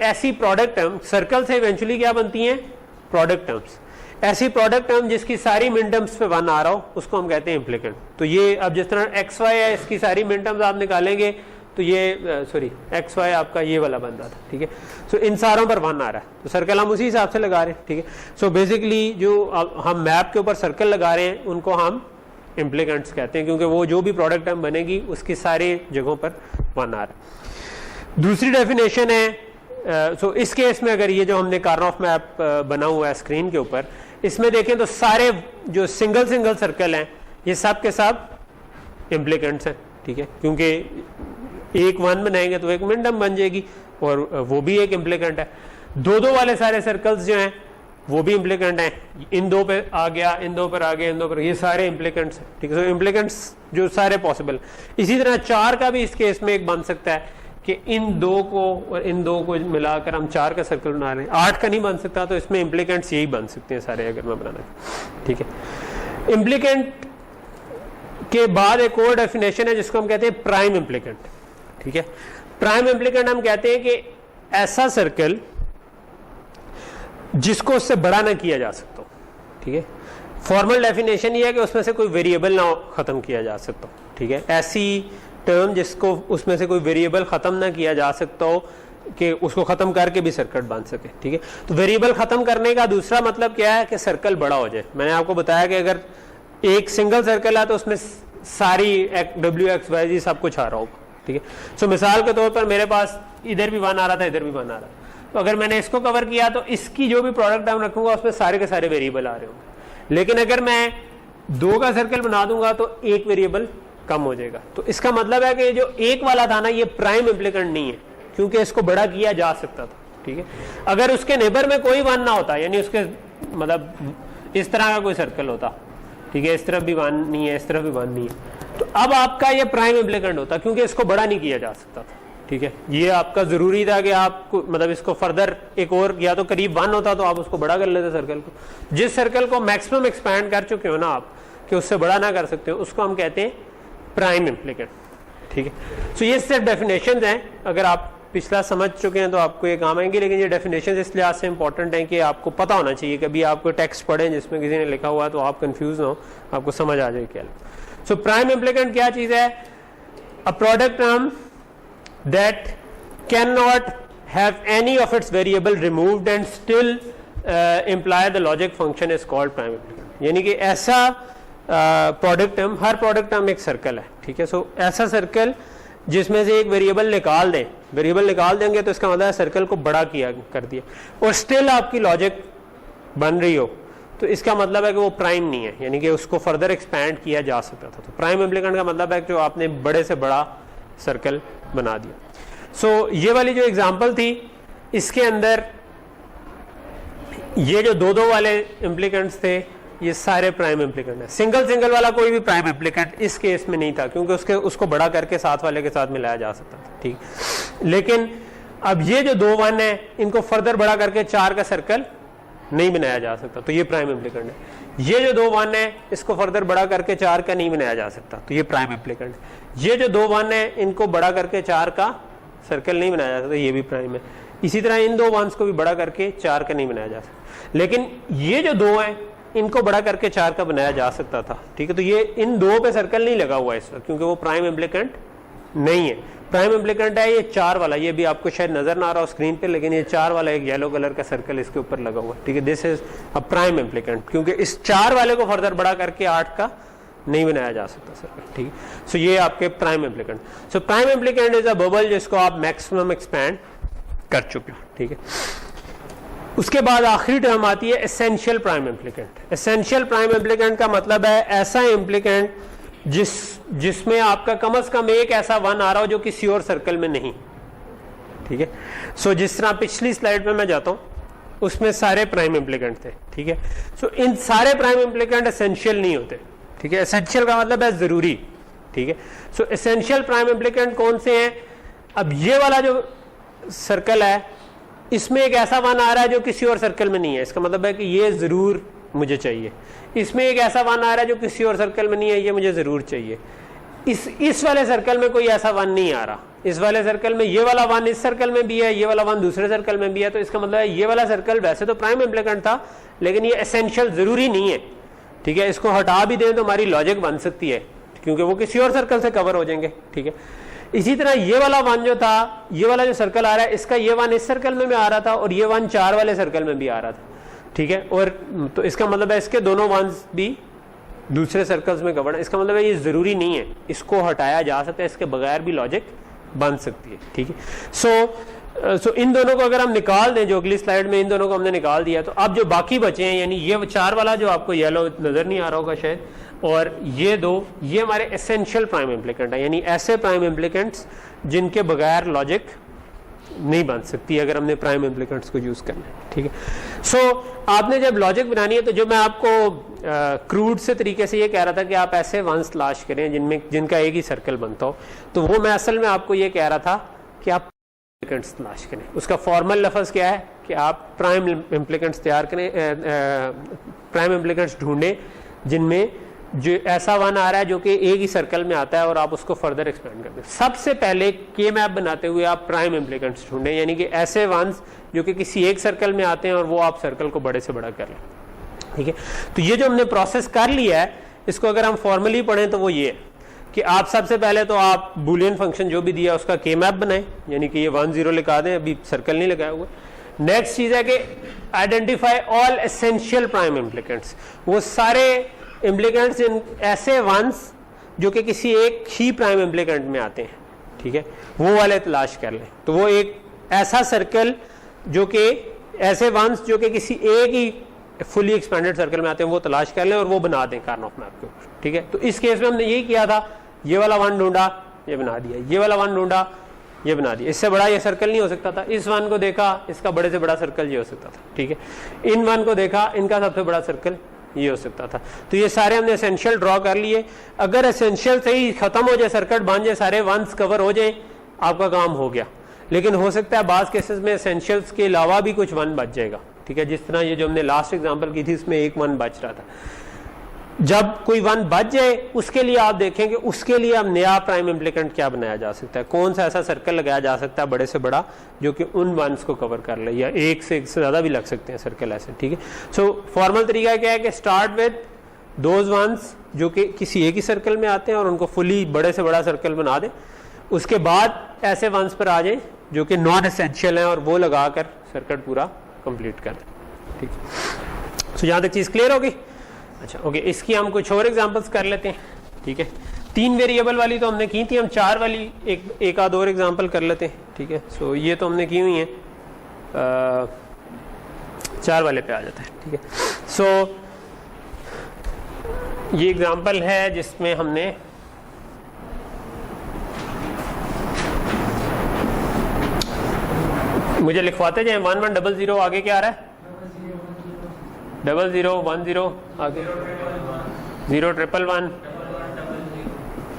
ऐसी प्रोडक्ट टर्म सर्कल से इवेंचुअली क्या बनती हैं, प्रोडक्ट टर्म्स। ऐसी प्रोडक्ट टर्म जिसकी सारी मिन टर्म्स पे 1 आ रहा हो उसको हम कहते हैं इम्प्लीकेंट। तो ये अब जिस तरह एक्स वाई है, इसकी सारी मिन टर्म्स आप निकालेंगे तो ये सॉरी एक्स वाई आपका ये वाला बन रहा था, ठीक है। सो इन सारों पर 1 आ रहा है, तो सर्कल हम उसी हिसाब से लगा रहे हैं, ठीक है। सो बेसिकली जो हम मैप के ऊपर सर्कल लगा रहे हैं उनको हम इम्प्लीकेंट्स कहते हैं, क्योंकि वो जो भी प्रोडक्ट टर्म बनेगी उसकी सारी जगहों पर 1 आ रहा है। दूसरी डेफिनेशन है, सो इस केस में अगर ये जो हमने कार्नोफ मैप बना हुआ है स्क्रीन के ऊपर, इसमें देखें तो सारे जो सिंगल सर्कल हैं ये सब के सब इम्प्लीकेंट्स हैं, ठीक है, क्योंकि एक 1 बनाएंगे तो एक मिन टर्म बन जाएगी, और वो भी एक इम्प्लीकेंट है। 2-2 वाले सारे सर्कल्स जो हैं वो भी इम्प्लीकेंट हैं, इन 2 पे आ गया, इन 2 पर आ गया, इन 2 पर, ये सारे इम्प्लीकेंट्स हैं, ठीक है। सो इम्प्लीकेंट्स जो सारे पॉसिबल। इसी तरह 4 का भी इस केस में एक बन सकता है कि इन 2 को और इन 2 को मिलाकर हम 4 का सर्कल बना रहे हैं। 8 का नहीं बन सकता, तो इसमें इम्प्लीकेंट्स यही बन सकते हैं सारे अगर मैं बनाना, ठीक है। इम्प्लीकेंट के बाद एक और डेफिनेशन है जिसको हम कहते हैं प्राइम इम्प्लीकेंट, ठीक है। प्राइम इम्प्लीकेंट हम कहते हैं कि ऐसा सर्कल जिसको उससे बड़ा ना किया जा सकता, ठीक है। फॉर्मल डेफिनेशन ये है कि उसमें से कोई वेरिएबल ना खत्म किया जा सकता, ठीक है। ऐसी टर्म जिसको उसमें से कोई वेरिएबल खत्म ना किया जा सकता हो कि उसको खत्म करके भी सर्किट बन सके, ठीक है। तो वेरिएबल खत्म करने का दूसरा मतलब क्या है कि सर्कल बड़ा हो जाए। मैंने आपको बताया कि अगर एक सिंगल सर्कल है तो उसमें सारी डब्ल्यू एक्स वाई जी सब कुछ आ रहा होगा, ठीक है। सो मिसाल के तौर पर मेरे पास इधर भी 1 आ रहा था, इधर भी 1 आ रहा था, तो अगर मैंने इसको कवर किया तो इसकी जो भी प्रोडक्ट टर्म रखूंगा उसमें सारे के सारे वेरिएबल आ रहे होंगे। लेकिन अगर मैं 2 का सर्कल बना दूंगा तो एक वेरिएबल कम हो जाएगा। तो इसका मतलब है कि जो एक वाला था ना, ये प्राइम इम्प्लीकेंट नहीं है, क्योंकि इसको बड़ा किया जा सकता था, ठीक है। अगर उसके नेबर में कोई 1 ना होता, यानी उसके मतलब इस तरह का कोई सर्कल होता, ठीक है, इस तरफ भी 1 नहीं है, इस तरफ भी 1 नहीं है, तो अब आपका ये प्राइम इम्प्लीकेंट होता, क्योंकि इसको बड़ा नहीं किया जा सकता था, ठीक है। ये आपका जरूरी था कि आप मतलब इसको फर्दर एक और या तो करीब 1 होता तो आप उसको बड़ा कर लेते सर्कल को। जिस सर्कल को मैक्सिमम एक्सपैंड कर चुके हो ना आप, कि उससे बड़ा ना कर सकते हो, उसको हम कहते हैं प्राइम इम्प्लीकेंट, ठीक है। सो ये सिर्फ डेफिनेशन हैं, अगर आप पिछला समझ चुके हैं तो आपको ये काम आएंगे, लेकिन ये डेफिनेशन इस लिहाज से इंपॉर्टेंट है कि आपको पता होना चाहिए। कभी आपको टेक्स्ट पढ़ें जिसमें किसी ने लिखा हुआ तो आप कंफ्यूज ना हो, आपको समझ आ जाए क्या। सो प्राइम इम्प्लीकेंट क्या चीज है? A product term that can not have any of its variable removed and still imply the logic function is called prime implicant. यानी कि ऐसा प्रोडक्ट टर्म, हर प्रोडक्ट टर्म एक सर्कल है, ठीक है। सो ऐसा सर्कल जिसमें से एक वेरिएबल निकाल दें, वेरिएबल निकाल देंगे तो इसका मतलब है सर्कल को बड़ा किया कर दिया, और स्टिल आपकी लॉजिक बन रही हो, तो इसका मतलब है कि वो प्राइम नहीं है, यानी कि उसको फर्दर एक्सपैंड किया जा सकता था। तो प्राइम इम्प्लीकेंट का मतलब है कि जो आपने बड़े से बड़ा सर्कल बना दिया। सो ये वाली जो एग्जांपल थी, इसके अंदर ये जो 2-2 वाले इम्प्लीकेंट्स थे, ये सारे प्राइम इम्प्लीकेंट है। सिंगल सिंगल वाला कोई भी प्राइम इम्प्लीकेंट इस केस में नहीं था, क्योंकि उसको बड़ा करके साथ वाले के साथ मिलाया जा सकता था, ठीक। लेकिन अब ये जो 2 1 है, इनको फर्दर बड़ा करके 4 का सर्कल नहीं बनाया जा सकता, तो ये प्राइम इम्प्लीकेंट है। ये जो 2 1 है, इसको फर्दर बड़ा करके 4 का नहीं बनाया जा सकता, तो ये प्राइम इम्प्लीकेंट है। ये जो 2 1 है, इनको बड़ा करके 4 का सर्कल नहीं बनाया जा सकता, ये भी प्राइम है। इसी तरह इन 2 1s को भी बड़ा करके 4 का नहीं बनाया जा सकता। लेकिन ये जो 2 है, इनको बड़ा करके 4 का बनाया जा सकता था, ठीक है। तो ये इन 2 पे सर्कल नहीं लगा हुआ है इस वक्त, क्योंकि वो प्राइम इम्प्लीकेंट नहीं है। प्राइम इम्प्लीकेंट है ये 4 वाला, ये भी आपको शायद नजर ना आ रहा हो स्क्रीन पे, लेकिन ये 4 वाला एक येलो कलर का सर्कल इसके ऊपर लगा हुआ है, ठीक है। This is a prime implicant, क्योंकि इस 4 वाले को फर्दर बड़ा करके 8 का नहीं बनाया जा सकता सर्कल, ठीक है। सो ये आपके prime implicant. So prime implicant is a bubble जिसको आप मैक्सिमम एक्सपैंड कर चुके हो, ठीक है। उसके बाद आखिरी टर्म आती है essential prime implicant. Essential prime implicant का मतलब है ऐसा इम्प्लीकेंट जिसमें आपका कम से कम एक ऐसा 1 आ रहा हो जो किसी और सर्कल में नहीं, ठीक है। सो जिस तरह पिछली स्लाइड में मैं जाता हूं, उसमें सारे प्राइम इम्प्लीकेंट थे, ठीक है। सो इन सारे प्राइम इम्प्लीकेंट एसेंशियल नहीं होते, ठीक है। एसेंशियल का मतलब है जरूरी, ठीक है। सो एसेंशियल प्राइम इम्प्लीकेंट कौन से हैं? अब ये वाला जो सर्कल है, इसमें एक ऐसा 1 आ रहा है जो किसी और सर्कल में नहीं है, इसका मतलब है कि ये जरूर मुझे चाहिए। इसमें एक ऐसा 1 आ रहा है जो किसी और सर्कल में नहीं है, ये मुझे जरूर चाहिए। इस वाले सर्कल में कोई ऐसा 1 नहीं आ रहा, इस वाले सर्कल में ये वाला 1 इस सर्कल में भी है, ये वाला 1 दूसरे सर्कल में भी है, तो इसका मतलब है ये वाला सर्कल वैसे तो प्राइम इम्प्लीकेंट था, लेकिन ये एसेंशियल जरूरी नहीं है, ठीक है। इसको हटा भी दें तो हमारी लॉजिक बन सकती है, क्योंकि वो किसी और सर्कल से कवर हो जाएंगे, ठीक है। इसी तरह ये वाला 1 जो था, ये वाला जो सर्कल आ रहा है, इसका ये 1 इस सर्कल में भी आ रहा था और ये 1 4 वाले सर्कल में भी आ रहा था, ठीक है। और तो इसका मतलब है इसके दोनों 1s भी दूसरे सर्कल्स में कवर है। इसका मतलब है ये जरूरी नहीं है, इसको हटाया जा सकता है, इसके बगैर भी लॉजिक बन सकती है, ठीक है। सो इन दोनों को अगर हम निकाल दें, जो अगली स्लाइड में इन दोनों को हमने निकाल दिया, तो अब जो बाकी बचे हैं, यानी ये 4 वाला जो आपको येलो नजर नहीं आ रहा होगा शायद, और ये 2, ये हमारे एसेंशियल प्राइम इम्प्लीकेंट है, यानी ऐसे प्राइम इम्प्लीकेंट्स जिनके बगैर लॉजिक नहीं बन सकती अगर हमने प्राइम इम्प्लीकेंट्स को यूज करना है, ठीक है। सो आपने जब लॉजिक बनानी है, तो जो मैं आपको क्रूड से तरीके से ये कह रहा था कि आप ऐसे 1s तलाश करें जिनका एक ही सर्कल बनता हो, तो वो मैं असल में आपको ये कह रहा था कि आप इम्प्लीकेंट्स तलाश करें। उसका फॉर्मल लफ्ज क्या है कि आप प्राइम इम्प्लीकेंट्स तैयार करें, प्राइम इम्प्लीकेंट्स ढूंढें जिनमें जो ऐसा 1 आ रहा है जो कि एक ही सर्कल में आता है और आप उसको फर्दर एक्सपेंड कर दें। सबसे पहले के मैप बनाते हुए आप प्राइम इम्प्लीकेंट्स ढूंढें, यानी कि ऐसे 1s जो कि किसी एक सर्कल में आते हैं और वो आप सर्कल को बड़े से बड़ा कर लें, ठीक है। तो ये जो हमने प्रोसेस कर लिया है, इसको अगर हम फॉर्मली पढ़ें तो वो ये है कि आप सबसे पहले तो आप बूलियन फंक्शन जो भी दिया उसका के मैप बनाएं, यानी कि ये 1 0 लिखा दें, अभी सर्कल नहीं लगाया हुआ। नेक्स्ट चीज है कि identify all essential prime implicants, वो सारे इम्प्लीकेंट्स ऐसे वंस जो कि किसी एक ही प्राइम इम्प्लीकेंट में आते हैं, ठीक है, वो वाले तलाश कर लें। तो वो एक ऐसा सर्कल जो कि ऐसे वंस जो कि किसी एक ही फुली एक्सपेंडेड सर्कल में आते हैं वो तलाश कर लें और वो बना दें कार्नोफ मैप के ऊपर, ठीक है। तो इस केस में हमने यही किया था, ये वाला वन ढूंढा, ये बना दिया, ये वाला वन ढूंढा, ये बना दिया। इससे बड़ा ये सर्कल नहीं हो सकता था। इस वन को देखा, इसका बड़े से बड़ा सर्कल ये हो सकता था, ठीक है। इन वन को देखा, इनका सबसे बड़ा सर्कल ये हो सकता था। तो ये सारे हमने एसेंशियल ड्रॉ कर लिए। अगर एसेंशियल से ही खत्म हो जाए, सर्किट बन जाए, सारे वंस कवर हो जाए, आपका काम हो गया। लेकिन हो सकता है बाज केसेस में एसेंशियल्स के अलावा भी कुछ वन बच जाएगा, ठीक है। जिस तरह ये जो हमने लास्ट एग्जांपल की थी, इसमें एक वन बच रहा था। जब कोई वन बच जाए, उसके लिए आप देखेंगे उसके लिए अब नया प्राइम इम्प्लीकेंट क्या बनाया जा सकता है, कौन सा ऐसा सर्कल लगाया जा सकता है बड़े से बड़ा जो कि उन वंस को कवर कर ले, या एक से ज्यादा भी लग सकते हैं सर्कल ऐसे, ठीक है। सो फॉर्मल तरीका क्या है कि स्टार्ट विद दोज वंस जो कि किसी एक ही सर्कल में आते हैं और उनको फुली बड़े से बड़ा सर्कल बना दे। उसके बाद ऐसे वंस पर आ जाए जो कि नॉन एसेंशियल हैं और वो लगाकर सर्किट पूरा कंप्लीट कर दें, ठीक है। सो यहाँ तक चीज क्लियर होगी। अच्छा ओके, इसकी हम कुछ और एग्जांपल्स कर लेते हैं, ठीक है। 3 वेरिएबल वाली तो हमने की थी, हम 4 वाली एक आध और एग्जांपल कर लेते हैं, ठीक है। सो ये तो हमने की हुई है, 4 वाले पे आ जाता है, ठीक है। सो ये एग्जांपल है जिसमें हमने मुझे लिखवाते जाए 1100 आगे क्या आ रहा है, 00 10 आगे 011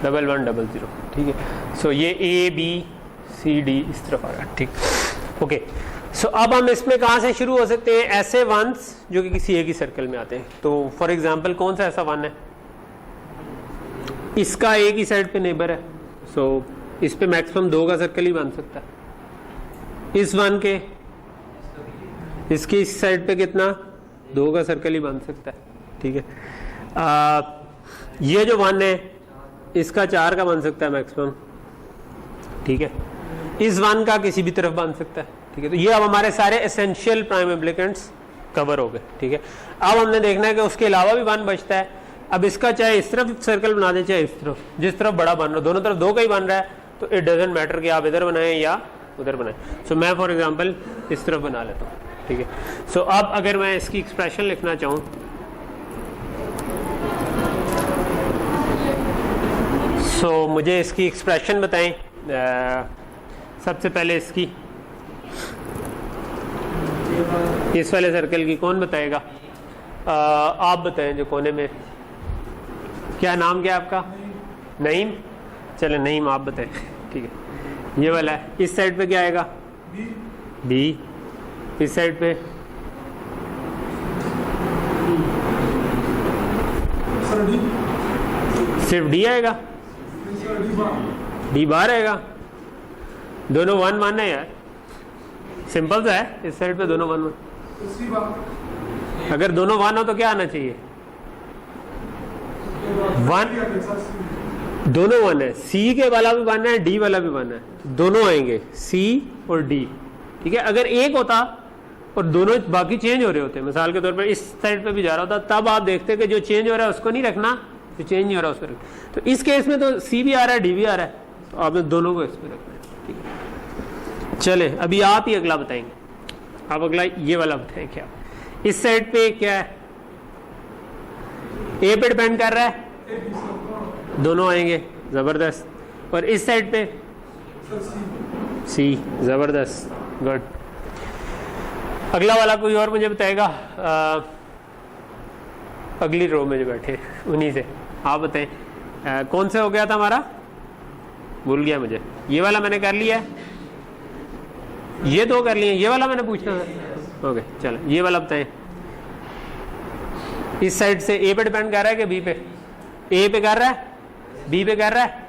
1100, ठीक है। सो ये ABCD इस तरफ आ रहा है, ठीक। ओके, सो अब हम इसमें कहां से शुरू हो सकते हैं, ऐसे वंस जो कि किसी एक ही सर्कल में आते हैं। तो फॉर एग्जांपल कौन सा ऐसा वन है, इसका एक ही साइड पे नेबर है, सो इस पे मैक्सिमम 2 का सर्कल ही बन सकता है। इस वन के इसकी इस साइड पे कितना, 2 का सर्कल ही बन सकता है, ठीक है। ये जो वन है इसका 4 का बन सकता है मैक्सिमम, ठीक है। इस वन का किसी भी तरफ बन सकता है, ठीक है। तो ये अब हमारे सारे एसेंशियल प्राइम इम्प्लीकेंट्स कवर हो गए, ठीक है। अब हमने देखना है कि उसके अलावा भी वन बचता है। अब इसका चाहे इस तरफ सर्कल बना दे चाहे इस तरफ, जिस तरफ बड़ा बन रहा है, दोनों तरफ 2 का ही बन रहा है, तो इट डजंट मैटर कि आप इधर बनाएं या उधर बनाएं। सो मैं फॉर एग्जांपल इस तरफ बना लेता हूँ, ठीक है। सो अब अगर मैं इसकी एक्सप्रेशन लिखना चाहूँ, सो मुझे इसकी एक्सप्रेशन बताएं। सबसे पहले इसकी इस वाले सर्कल की कौन बताएगा, आप बताएं जो कोने में। क्या नाम क्या आपका, नईम, चले नईम आप बताएं, ठीक है। ये वाला है, इस साइड पे क्या आएगा, बी, इस साइड पे सिर्फ डी आएगा, डी बार आएगा। दोनों 1 1 है यार, सिंपल सा है। इस साइड पे दोनों 1 1, अगर दोनों 1 हो तो क्या आना चाहिए, 1, दोनों 1 है। सी के वाला भी 1 है, डी वाला भी 1 है, दोनों आएंगे सी और डी, ठीक है। अगर एक होता और दोनों बाकी चेंज हो रहे होते, मिसाल के तौर पर इस साइड पे भी जा रहा होता, तब आप देखते कि जो चेंज हो रहा है उसको नहीं रखना, जो चेंज नहीं हो रहा उसको रखना। तो इस केस में तो सी भी आ रहा है, डी भी आ रहा है, तो आपने दोनों को इस पे रखना है, ठीक है। चले अभी आप ही अगला बताएंगे, आप अगला ये वाला बताएं। क्या इस साइड पे क्या है, ए पे डिपेंड कर रहा है, दोनों आएंगे, जबरदस्त। और इस साइड पे सी, जबरदस्त, गुड। अगला वाला कोई और मुझे बताएगा, अगली रो में जो बैठे उन्हीं से आप बताएं। कौन से हो गया था हमारा, भूल गया मुझे। ये वाला मैंने कर लिया है, ये 2 कर लिए, ये वाला मैंने पूछना था। ओके चलो ये वाला बताएं। इस साइड से ए पे डिपेंड कर रहा है कि बी पे, ए पे कर रहा है, बी पे कर रहा है,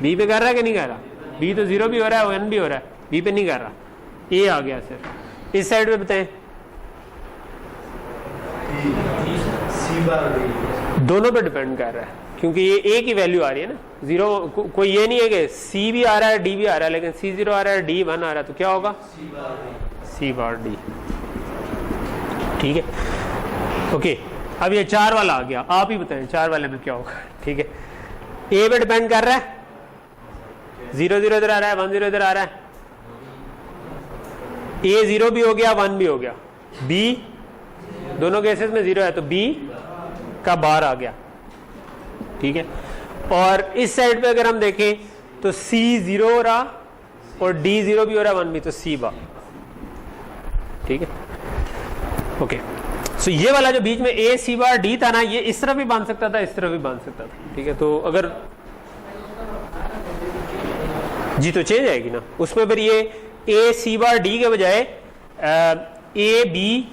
बी पे कर रहा है कि नहीं कर रहा, बी तो 0 भी हो रहा है, 1 भी हो रहा है, बी पे नहीं कर रहा, ए आ गया सिर्फ। इस साइड पे बताएं, दोनों पे डिपेंड कर रहा है क्योंकि ये ए की वैल्यू आ रही है ना, 0 कोई ये नहीं है कि सी भी आ रहा है डी भी आ रहा है, लेकिन सी 0 आ रहा है डी 1 आ रहा है, तो क्या होगा सी बार डी, ठीक है। ओके अब ये 4 वाला आ गया, आप ही बताएं 4 वाले में क्या होगा। ठीक है, ए पे डिपेंड कर रहा है, 0 0 इधर आ रहा है, 1 0 इधर आ रहा है, ए 0 भी हो गया 1 भी हो गया, बी दोनों केसेस में 0 है तो बी का बार आ गया। ठीक है, और इस साइड पे अगर हम देखें तो सी 0 हो रहा और डी 0 भी हो रहा, 1 भी, तो सी बार। ठीक है, ओके। सो ये वाला जो बीच में ए सी बार डी था ना, ये इस तरह भी बांध सकता था, इस तरह भी बांध सकता था। ठीक है, तो अगर जी तो चेंज आएगी ना उसमें, फिर ये ए सी बार डी के बजाय ए बी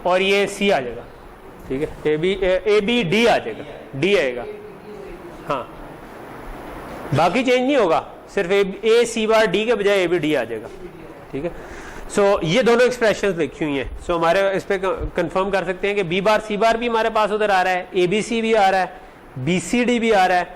और ये सी आ जाएगा। ठीक है, ए बी डी आ जाएगा, डी आएगा, हाँ बाकी चेंज नहीं होगा, सिर्फ ए सी बार डी के बजाय ए बी डी आ जाएगा। ठीक है, सो ये दोनों एक्सप्रेशंस लिखी हुई हैं। सो हमारे इस पे कंफर्म कर सकते हैं कि बी बार सी बार भी हमारे पास उधर आ रहा है, ए बी सी भी आ रहा है, बी सी डी भी आ रहा है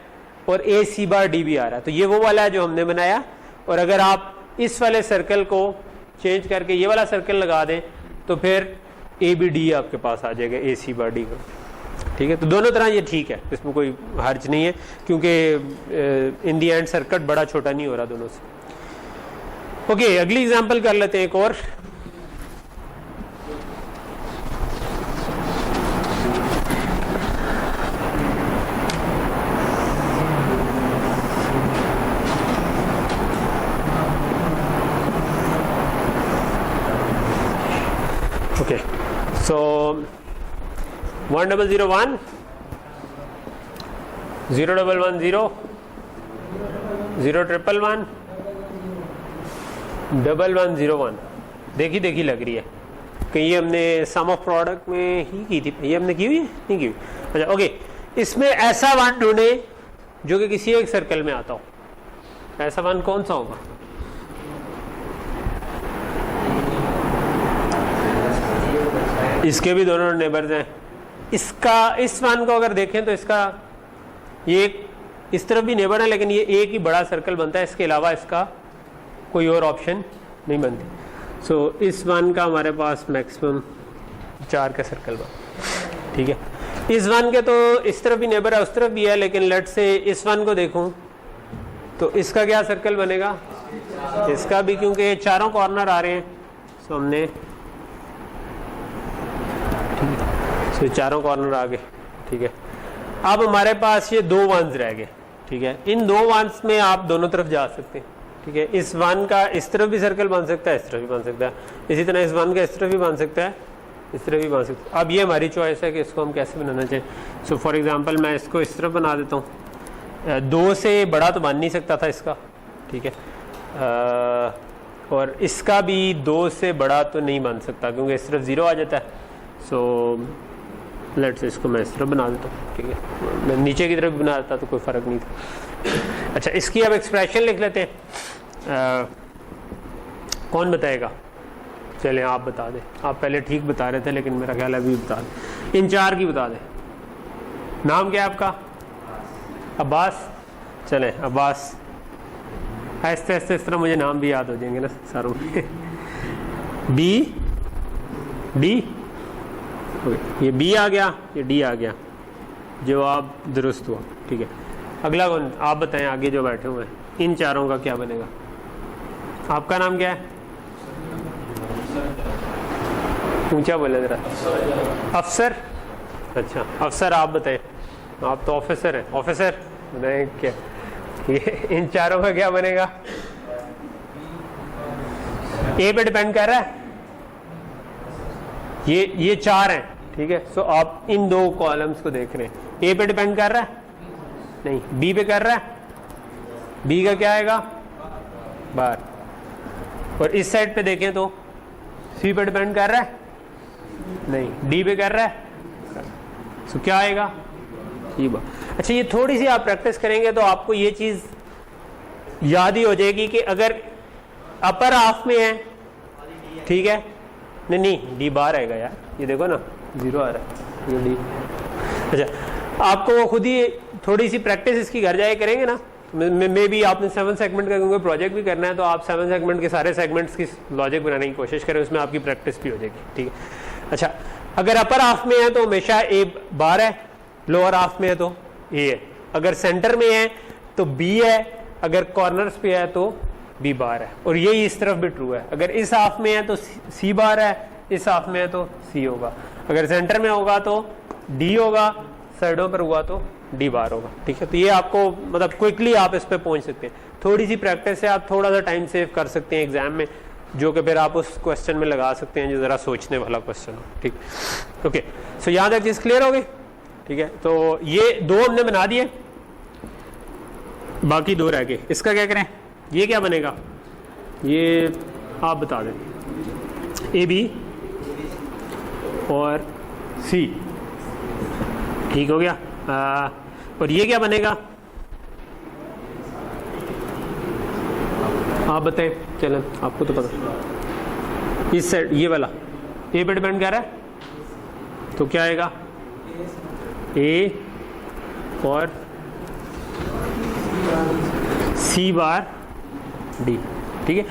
और ए सी बार डी भी आ रहा है। तो ये वो वाला है जो हमने बनाया, और अगर आप इस वाले सर्कल को चेंज करके ये वाला सर्कल लगा दें तो फिर ए बी डी आपके पास आ जाएगा, ए सी बार डी का। ठीक है, तो दोनों तरह ये ठीक है, इसमें कोई हर्ज नहीं है, क्योंकि इन दी एंड सर्किट बड़ा छोटा नहीं हो रहा दोनों से। ओके, अगली एग्जांपल कर लेते हैं एक और। ओके, सो 1001 0110 0111 1101 देखी देखी लग रही है कहीं, ये हमने सम ऑफ प्रोडक्ट में ही की थी, ये हमने की हुई है नहीं की हुई। अच्छा ओके, इसमें ऐसा वन ढूंढे जो कि किसी एक सर्कल में आता हो। ऐसा वन कौन सा होगा? इसके भी दोनों नेबर्स हैं। इसका इस वन को अगर देखें तो इसका ये इस तरफ भी नेबर है, लेकिन ये एक ही बड़ा सर्कल बनता है, इसके अलावा इसका कोई और ऑप्शन नहीं बनती। सो इस वन का हमारे पास मैक्सिमम 4 का सर्कल बन। ठीक है, इस वन के तो इस तरफ भी नेबर है, उस तरफ भी है, लेकिन लेट से इस वन को देखूं तो इसका क्या सर्कल बनेगा? इसका भी, क्योंकि ये चारों कॉर्नर आ रहे हैं। सो हमने तो चारों कॉर्नर आ गए। ठीक है, अब हमारे पास ये 2 वंस रह गए। ठीक है, इन 2 वंस में आप दोनों तरफ जा सकते हैं। ठीक है, इस वन का इस तरफ भी सर्कल बन सकता है, इस तरफ भी बन सकता है, इसी तरह इस वन का इस तरफ भी बन सकता है, इस तरफ भी बन सकता है। अब ये हमारी चॉइस है कि इसको हम कैसे बनाना चाहिए। सो फॉर एग्जांपल मैं इसको इस तरफ बना देता हूँ। 2 से बड़ा तो बन नहीं सकता था इसका। ठीक है, और इसका भी 2 से बड़ा तो नहीं बन सकता, क्योंकि इस तरफ 0 आ जाता है। सो लेट्स इसको मैं इस तरफ बना देता हूँ। ठीक है, मैं नीचे की तरफ बना देता तो कोई फ़र्क नहीं था। अच्छा, इसकी अब एक्सप्रेशन लिख लेते हैं। कौन बताएगा? चलें आप बता दें। आप पहले ठीक बता रहे थे, लेकिन मेरा ख्याल है अभी बता दें। इन 4 की बता दें। नाम क्या है आपका? अब्बास। चलें अब्बास, ऐसे ऐसे इस तरह मुझे नाम भी याद हो जाएंगे ना सारों में। बी डी, ये बी आ गया, ये डी आ गया, जवाब दुरुस्त हुआ। ठीक है, अगला कौन? आप बताएं, आगे जो बैठे हुए हैं इन 4 का क्या बनेगा? आपका नाम क्या है? ऊंचा बोले जरा। अफसर। अच्छा अफसर, आप बताएं। आप तो ऑफिसर हैं। ऑफिसर बताएं क्या? ये इन 4 का क्या बनेगा? ए पे डिपेंड कर रहा है, ये 4 हैं। ठीक है, सो आप इन 2 कॉलम्स को देख रहे हैं। ए पे डिपेंड कर रहा है? नहीं। बी पे कर रहा है? बी का क्या आएगा? बार। और इस साइड पे देखें तो सी पे डिपेंड कर रहा है? नहीं। डी पे कर रहा है? सो क्या आएगा? सी बार। अच्छा, ये थोड़ी सी आप प्रैक्टिस करेंगे तो आपको ये चीज याद ही हो जाएगी कि अगर अपर हाफ में है, ठीक है, नहीं डी बार आएगा यार, ये देखो ना 0 आ रहा है, ये डी। अच्छा, आपको खुद ही थोड़ी सी प्रैक्टिस इसकी घर जाए करेंगे ना, मे भी आपने 7 सेगमेंट का क्योंकि प्रोजेक्ट भी करना है, तो आप 7 सेगमेंट के सारे सेगमेंट्स की लॉजिक बनाने की कोशिश करें, उसमें आपकी प्रैक्टिस भी हो जाएगी। ठीक है। अच्छा, अगर अपर हाफ में है तो हमेशा ए बार है, लोअर हाफ में है तो ए है, अगर सेंटर में है तो बी है, अगर कॉर्नर्स पे है तो बी बार है, और यही इस तरफ भी ट्रू है। अगर इस हाफ में है तो सी बार है, इस हाफ में है तो सी होगा, अगर सेंटर में होगा तो डी होगा, साइडों पर हुआ तो डी बार होगा। ठीक है, तो ये आपको मतलब क्विकली आप इस पे पहुंच सकते हैं, थोड़ी सी प्रैक्टिस से आप थोड़ा सा टाइम सेव कर सकते हैं एग्जाम में, जो कि फिर आप उस क्वेश्चन में लगा सकते हैं जो जरा सोचने वाला क्वेश्चन हो। ठीक, ओके, सो यहाँ तक चीज क्लियर हो गई। ठीक है, तो ये दो हमने बना दिए, बाकी दो रह गए। इसका क्या करें, ये क्या बनेगा, ये आप बता दें, ए बी और सी, ठीक हो गया। और ये क्या बनेगा आप बताएं, चलें आपको तो पता, इस साइड ये वाला ए पे डिपेंड कर रहा है, तो क्या आएगा ए और सी बार डी। ठीक है,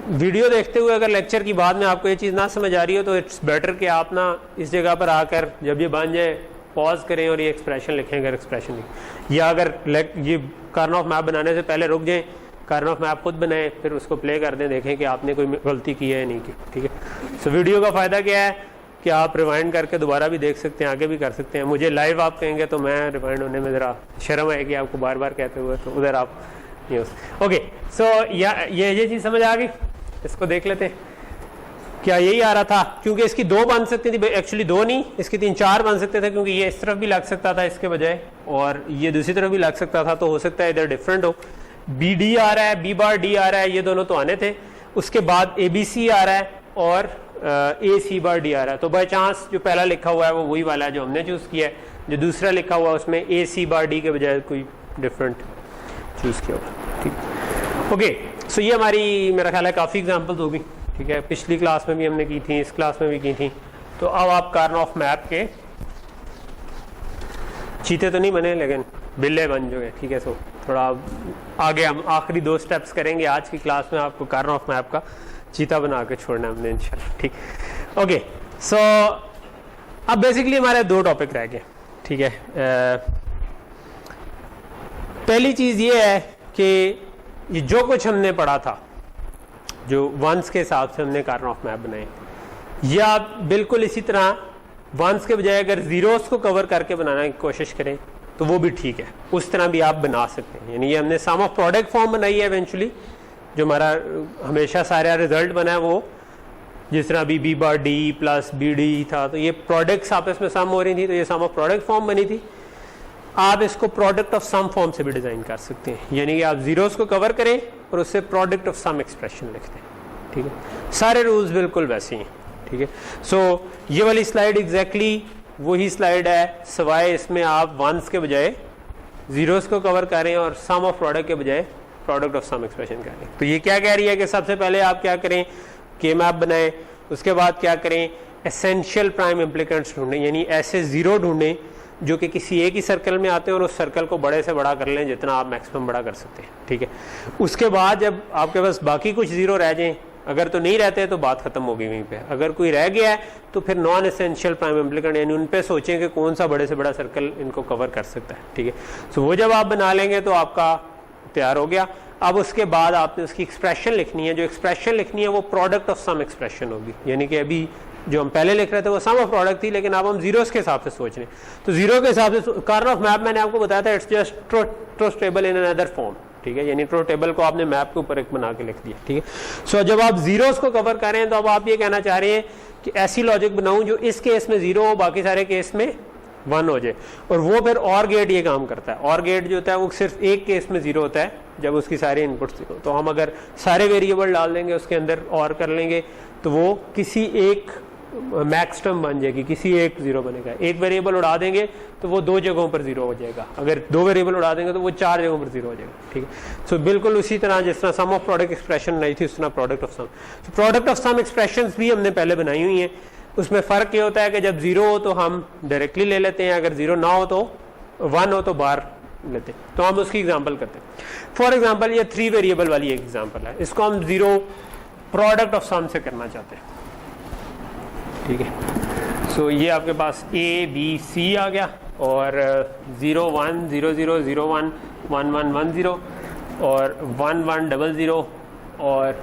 वीडियो देखते हुए अगर लेक्चर की बाद में आपको ये चीज़ ना समझ आ रही हो तो इट्स बेटर कि आप ना इस जगह पर आकर जब ये बन जाए पॉज करें और ये एक्सप्रेशन लिखें, अगर एक्सप्रेशन लिखें, या अगर ये कार्नोफ मैप बनाने से पहले रुक जाएं, कार्नोफ मैप खुद बनाएं, फिर उसको प्ले कर दें, देखें कि आपने कोई गलती की है या नहीं की। ठीक है, सो वीडियो का फ़ायदा क्या है कि आप रिवाइंड करके दोबारा भी देख सकते हैं, आगे भी कर सकते हैं। मुझे लाइव आप कहेंगे तो मैं रिवाइंड होने में ज़रा शर्म आएगी आपको बार बार कहते हुए, तो उधर आप ओके। सो ये चीज़ समझ आ गई, इसको देख लेते हैं। क्या यही आ रहा था, क्योंकि इसकी दो बन सकती थी, एक्चुअली दो नहीं, इसकी 3-4 बन सकते थे, क्योंकि ये इस तरफ भी लग सकता था इसके बजाय, और ये दूसरी तरफ भी लग सकता था, तो हो सकता है इधर डिफरेंट हो। बी डी आ रहा है, बी बार डी आ रहा है, ये दोनों तो आने थे। उसके बाद ए बी सी आ रहा है और ए सी बार डी आ रहा है, तो बाई चांस जो पहला लिखा हुआ है वो वही वाला है जो हमने चूज किया है, जो दूसरा लिखा हुआ है उसमें ए सी बार डी के बजाय कोई डिफरेंट चूज किया होगा। ठीक, ओके, सो ये हमारी मेरा ख्याल है काफ़ी एग्जाम्पल्स होगी। ठीक है, पिछली क्लास में भी हमने की थी, इस क्लास में भी की थी। तो अब आप कार्नोफ मैप के चीते तो नहीं बने लेकिन बिल्ले बन जाओगे। ठीक है, सो थोड़ा आगे हम आखिरी 2 स्टेप्स करेंगे आज की क्लास में, आपको कार्नोफ मैप का चीता बना के छोड़ना है हमने इंशाल्लाह। ठीक, ओके, सो अब बेसिकली हमारे 2 टॉपिक रह गए। ठीक है, पहली चीज ये है कि ये जो कुछ हमने पढ़ा था, जो वंस के हिसाब से हमने कार्नोफ मैप बनाए, या आप बिल्कुल इसी तरह वंस के बजाय अगर जीरोस को कवर करके बनाने की कोशिश करें तो वो भी ठीक है, उस तरह भी आप बना सकते हैं। यानी ये हमने सम ऑफ प्रोडक्ट फॉर्म बनाई है इवेंचुअली, जो हमारा हमेशा सारा रिजल्ट बना है वो जिस तरह अभी B bar D plus B D था, तो ये प्रोडक्ट्स आपस में सम हो रही थी, तो ये सम ऑफ प्रोडक्ट फॉर्म बनी थी। आप इसको प्रोडक्ट ऑफ सम फॉर्म से भी डिजाइन कर सकते हैं, यानी कि आप जीरोस को कवर करें और उससे प्रोडक्ट ऑफ सम एक्सप्रेशन लिखते हैं। ठीक है, सारे रूल्स बिल्कुल वैसे ही हैं। ठीक है, सो ये वाली स्लाइड एग्जैक्टली वही स्लाइड है, सवाए इसमें आप वंस के बजाय जीरोस को कवर करें और सम ऑफ प्रोडक्ट के बजाय प्रोडक्ट ऑफ सम एक्सप्रेशन करें। तो ये क्या कह रही है कि सबसे पहले आप क्या करें, के मैप बनाएं, उसके बाद क्या करें, एसेंशियल प्राइम इम्प्लीकेंट्स ढूंढें, यानी ऐसे जीरो ढूंढें जो कि किसी एक ही सर्कल में आते हैं और उस सर्कल को बड़े से बड़ा कर लें जितना आप मैक्सिमम बड़ा कर सकते हैं। ठीक है, उसके बाद जब आपके पास बाकी कुछ जीरो रह जाएं, अगर तो नहीं रहते तो बात खत्म हो गई वहीं पे, अगर कोई रह गया है तो फिर नॉन एसेंशियल प्राइम इम्प्लीकेंट, यानी उन पे सोचें कि कौन सा बड़े से बड़ा सर्कल इनको कवर कर सकता है। ठीक है, सो वो जब आप बना लेंगे तो आपका तैयार हो गया। अब उसके बाद आपने उसकी एक्सप्रेशन लिखनी है, जो एक्सप्रेशन लिखनी है वो प्रोडक्ट ऑफ सम एक्सप्रेशन होगी, यानी कि अभी जो हम पहले लिख रहे थे वो सम ऑफ प्रोडक्ट थी, लेकिन अब हम जीरोस के हिसाब से सोच रहे हैं। तो जीरो के हिसाब से कार्नोफ मैप मैंने आपको बताया था, it's just truth table in another form. ठीक है, यानी ट्रूथ टेबल को आपने मैप के ऊपर एक बना के लिख दिया। ठीक है, सो जब आप जीरोस को कवर कर रहे हैं तो अब आप ये कहना चाह रहे हैं कि ऐसी लॉजिक बनाऊं जो इस केस में 0 हो, बाकी सारे केस में 1 हो जाए, और वो फिर और गेट ये काम करता है। और गेट जो होता है वो सिर्फ एक केस में 0 होता है, जब उसकी सारी इनपुट 0। तो हम अगर सारे वेरिएबल डाल देंगे उसके अंदर और कर लेंगे तो वो किसी एक मैक्स टर्म बन जाएगी, किसी एक 0 बनेगा। एक वेरिएबल उड़ा देंगे तो वो 2 जगहों पर 0 हो जाएगा, अगर 2 वेरिएबल उड़ा देंगे तो वो 4 जगहों पर 0 हो जाएगा। ठीक है, सो बिल्कुल उसी तरह जिस तरह सम ऑफ प्रोडक्ट एक्सप्रेशन नहीं थी उस तरह product of sum. Product of sum expression भी हमने पहले बनाई हुई हैं। उसमें फ़र्क ये होता है कि जब 0 हो तो हम डायरेक्टली ले लेते हैं, अगर 0 ना हो तो 1 हो तो बाहर लेते हैं। तो हम उसकी एग्जांपल करते हैं। फॉर एग्जांपल ये 3 वेरिएबल वाली एक एग्जांपल है, इसको हम 0 प्रोडक्ट ऑफ सम से करना चाहते हैं। ठीक है, सो ये आपके पास A B C आ गया और 0 1 0 0 0 1 1 1 1 0 और 1 1 0 0 और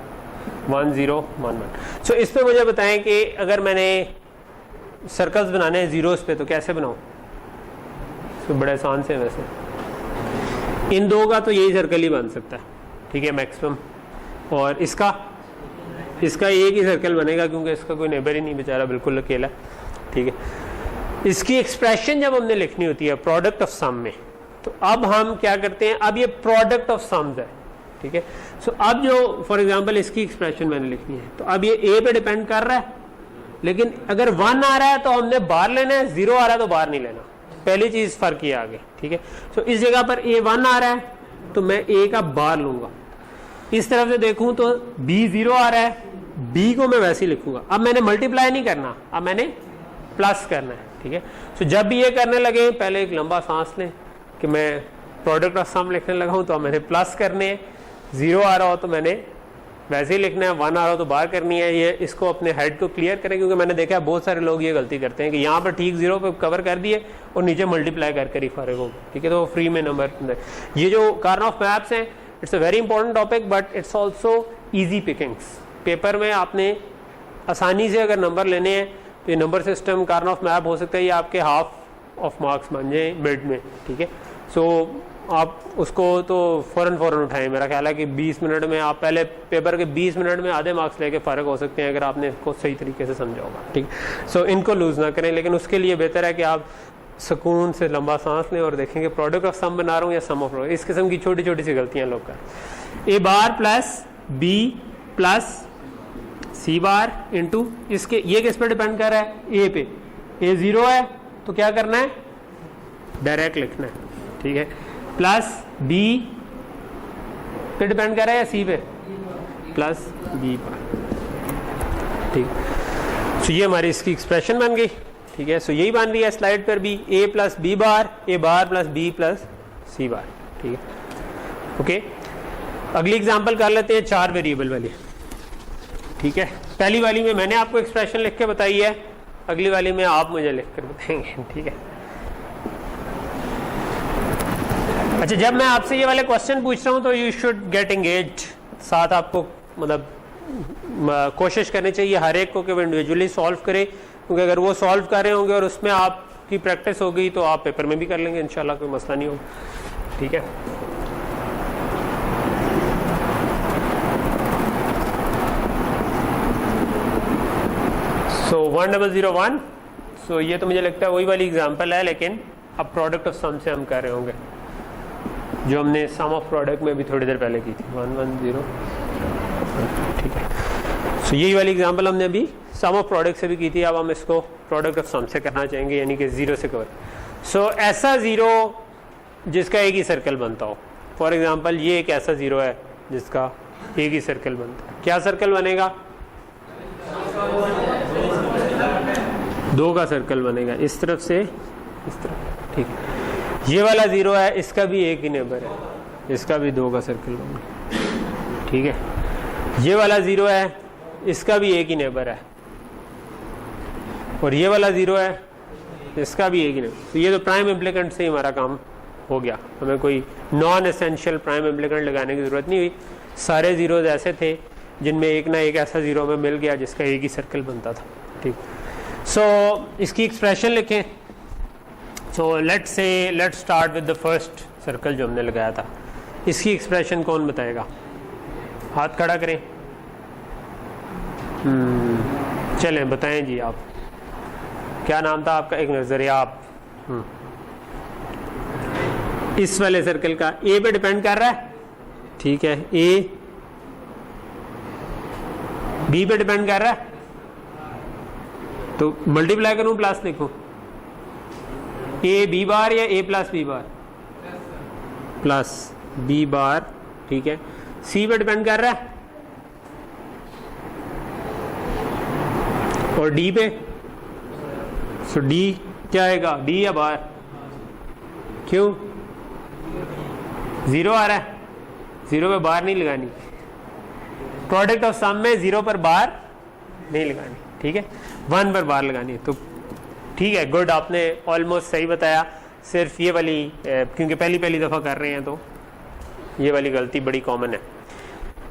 1 0 1 1। सो इस पे मुझे बताएं कि अगर मैंने सर्कल्स बनाने हैं जीरोस पे तो कैसे बनाऊं? तो बड़े आसान से वैसे इन दो का तो यही सर्कल ही बन सकता है, ठीक है, मैक्सिमम। और इसका एक ही सर्कल बनेगा क्योंकि इसका कोई नेबर ही नहीं, बेचारा बिल्कुल अकेला, ठीक है। इसकी एक्सप्रेशन जब हमने लिखनी होती है प्रोडक्ट ऑफ सम में, तो अब हम क्या करते हैं, अब ये प्रोडक्ट ऑफ सम्स है, ठीक है। सो अब जो फॉर एग्जांपल इसकी एक्सप्रेशन मैंने लिखनी है, तो अब ये ए पे डिपेंड कर रहा है, लेकिन अगर 1 आ रहा है तो हमने बाहर लेना है, 0 आ रहा है तो बाहर नहीं लेना। पहली चीज फर्क ये आगे, ठीक है। सो इस जगह पर ए 1 आ रहा है तो मैं ए का बार लूंगा। इस तरफ से देखूं तो बी 0 आ रहा है, बी को मैं वैसे ही लिखूंगा। अब मैंने मल्टीप्लाई नहीं करना, अब मैंने प्लस करना है, ठीक है। सो जब भी ये करने लगे पहले एक लंबा सांस लें कि मैं प्रोडक्ट ऑफ सम लिखने लगा हूं तो मैंने प्लस करने हैं, 0 आ रहा हो तो मैंने वैसे ही लिखना है, 1 आ रहा हो तो बाहर करनी है। ये इसको अपने हेड को क्लियर करें क्योंकि मैंने देखा है बहुत सारे लोग ये गलती करते हैं कि यहाँ पर ठीक 0 पे कवर कर दिए और नीचे मल्टीप्लाई करके ही फर्क होगा, ठीक है। तो फ्री में नंबर, ये जो कार्नोफ मैप्स हैं it's a very important topic but it's also easy Pickings. Paper में आपने आसानी से अगर नंबर लेने हैं तो ये नंबर सिस्टम कार्नोफ मैप हो सकता है ये आपके हाफ ऑफ मार्क्स बन जाए मिड में, ठीक है। सो आप उसको तो फौरन उठाएं। मेरा ख्याल है कि 20 मिनट में आप पहले पेपर के 20 मिनट में आधे मार्क्स लेके फ़र्क हो सकते हैं अगर आपने इसको सही तरीके से समझा होगा, ठीक। सो इनको लूज ना करें, लेकिन उसके लिए बेहतर है कि आप सुकून से लंबा सांस लें और देखेंगे प्रोडक्ट ऑफ सम बना रहा हूँ या सम ऑफ प्रोडक्ट। इस किस्म की छोटी छोटी सी गलतियां लोग कर, ए बार plus B plus C bar into इसके, ये किस पे डिपेंड कर रहा है, ए पे। ए 0 है तो क्या करना है, डायरेक्ट लिखना है, ठीक है, प्लस बी पे डिपेंड कर रहा है या सी पे, प्लस बी पर, ठीक। सो ये हमारी इसकी एक्सप्रेशन बन गई, ठीक है। सो यही बन रही है स्लाइड पर भी, ए प्लस बी बार, ए बार प्लस बी प्लस सी बार, ठीक है, ओके। अगली एग्जांपल कर लेते हैं 4 वेरिएबल वाली, ठीक है। पहली वाली में मैंने आपको एक्सप्रेशन लिख के बताई है, अगली वाली में आप मुझे लिख कर बताएंगे, ठीक है। अच्छा, जब मैं आपसे ये वाले क्वेश्चन पूछ रहा हूँ तो यू शुड गेट एंगेज्ड, साथ आपको मतलब कोशिश करनी चाहिए हर एक को कि वो इंडिविजुअली सॉल्व करे, क्योंकि अगर वो सॉल्व कर रहे होंगे और उसमें आपकी प्रैक्टिस हो गई तो आप पेपर में भी कर लेंगे इंशाल्लाह, कोई मसला नहीं होगा, ठीक है। सो 1001, सो ये तो मुझे लगता है वही वाली एग्जांपल है, लेकिन अब प्रोडक्ट ऑफ सम से हम कर रहे होंगे जो हमने सम ऑफ प्रोडक्ट में भी थोड़ी देर पहले की थी, 110, ठीक है। सो यही वाली एग्जांपल हमने अभी सम ऑफ प्रोडक्ट से भी की थी, अब हम इसको प्रोडक्ट ऑफ सम से करना चाहेंगे, यानी कि 0 से कवर। सो ऐसा 0 जिसका एक ही सर्कल बनता हो, फॉर एग्जांपल ये एक ऐसा 0 है जिसका एक ही सर्कल बनता है, क्या सर्कल बनेगा, 2 का सर्कल बनेगा, इस तरफ से इस तरफ, ठीक है। ये वाला 0 है, इसका भी एक ही नेबर है, इसका भी 2 का सर्कल बनेगा, ठीक है। ये वाला 0 है, इसका भी एक ही नेबर है, और ये वाला 0 है, इसका भी एक ही नेबर। तो ये तो प्राइम इम्प्लीकेंट से ही हमारा काम हो गया, हमें कोई नॉन एसेंशियल प्राइम इम्प्लीकेंट लगाने की जरूरत नहीं हुई। सारे 0 ऐसे थे जिनमें एक ना एक ऐसा 0 में मिल गया जिसका एक ही सर्कल बनता था, ठीक। सो इसकी एक्सप्रेशन लिखें। So let's start with the first circle जो हमने लगाया था, इसकी एक्सप्रेशन कौन बताएगा, हाथ खड़ा करें, चलें बताएं जी आप, क्या नाम था आपका, एक नजरिया आप। इस वाले सर्कल का ए पे डिपेंड कर रहा है, ठीक है, ए बी पे डिपेंड कर रहा है, तो मल्टीप्लाई करूं प्लस लिखूं, ए बी बार या A plus B bar, plus B bar, ठीक है। सी पे डिपेंड कर रहा है और डी पे, सो डी क्या आएगा, डी या बार, क्यों 0 आ रहा है, 0 पे बार नहीं लगानी, प्रोडक्ट ऑफ सम में 0 पर बार नहीं लगानी, ठीक है, 1 पर बार लगानी है। तो ठीक है, गुड, आपने ऑलमोस्ट सही बताया। सिर्फ ये वाली क्योंकि पहली दफ़ा कर रहे हैं तो ये वाली गलती बड़ी कॉमन है।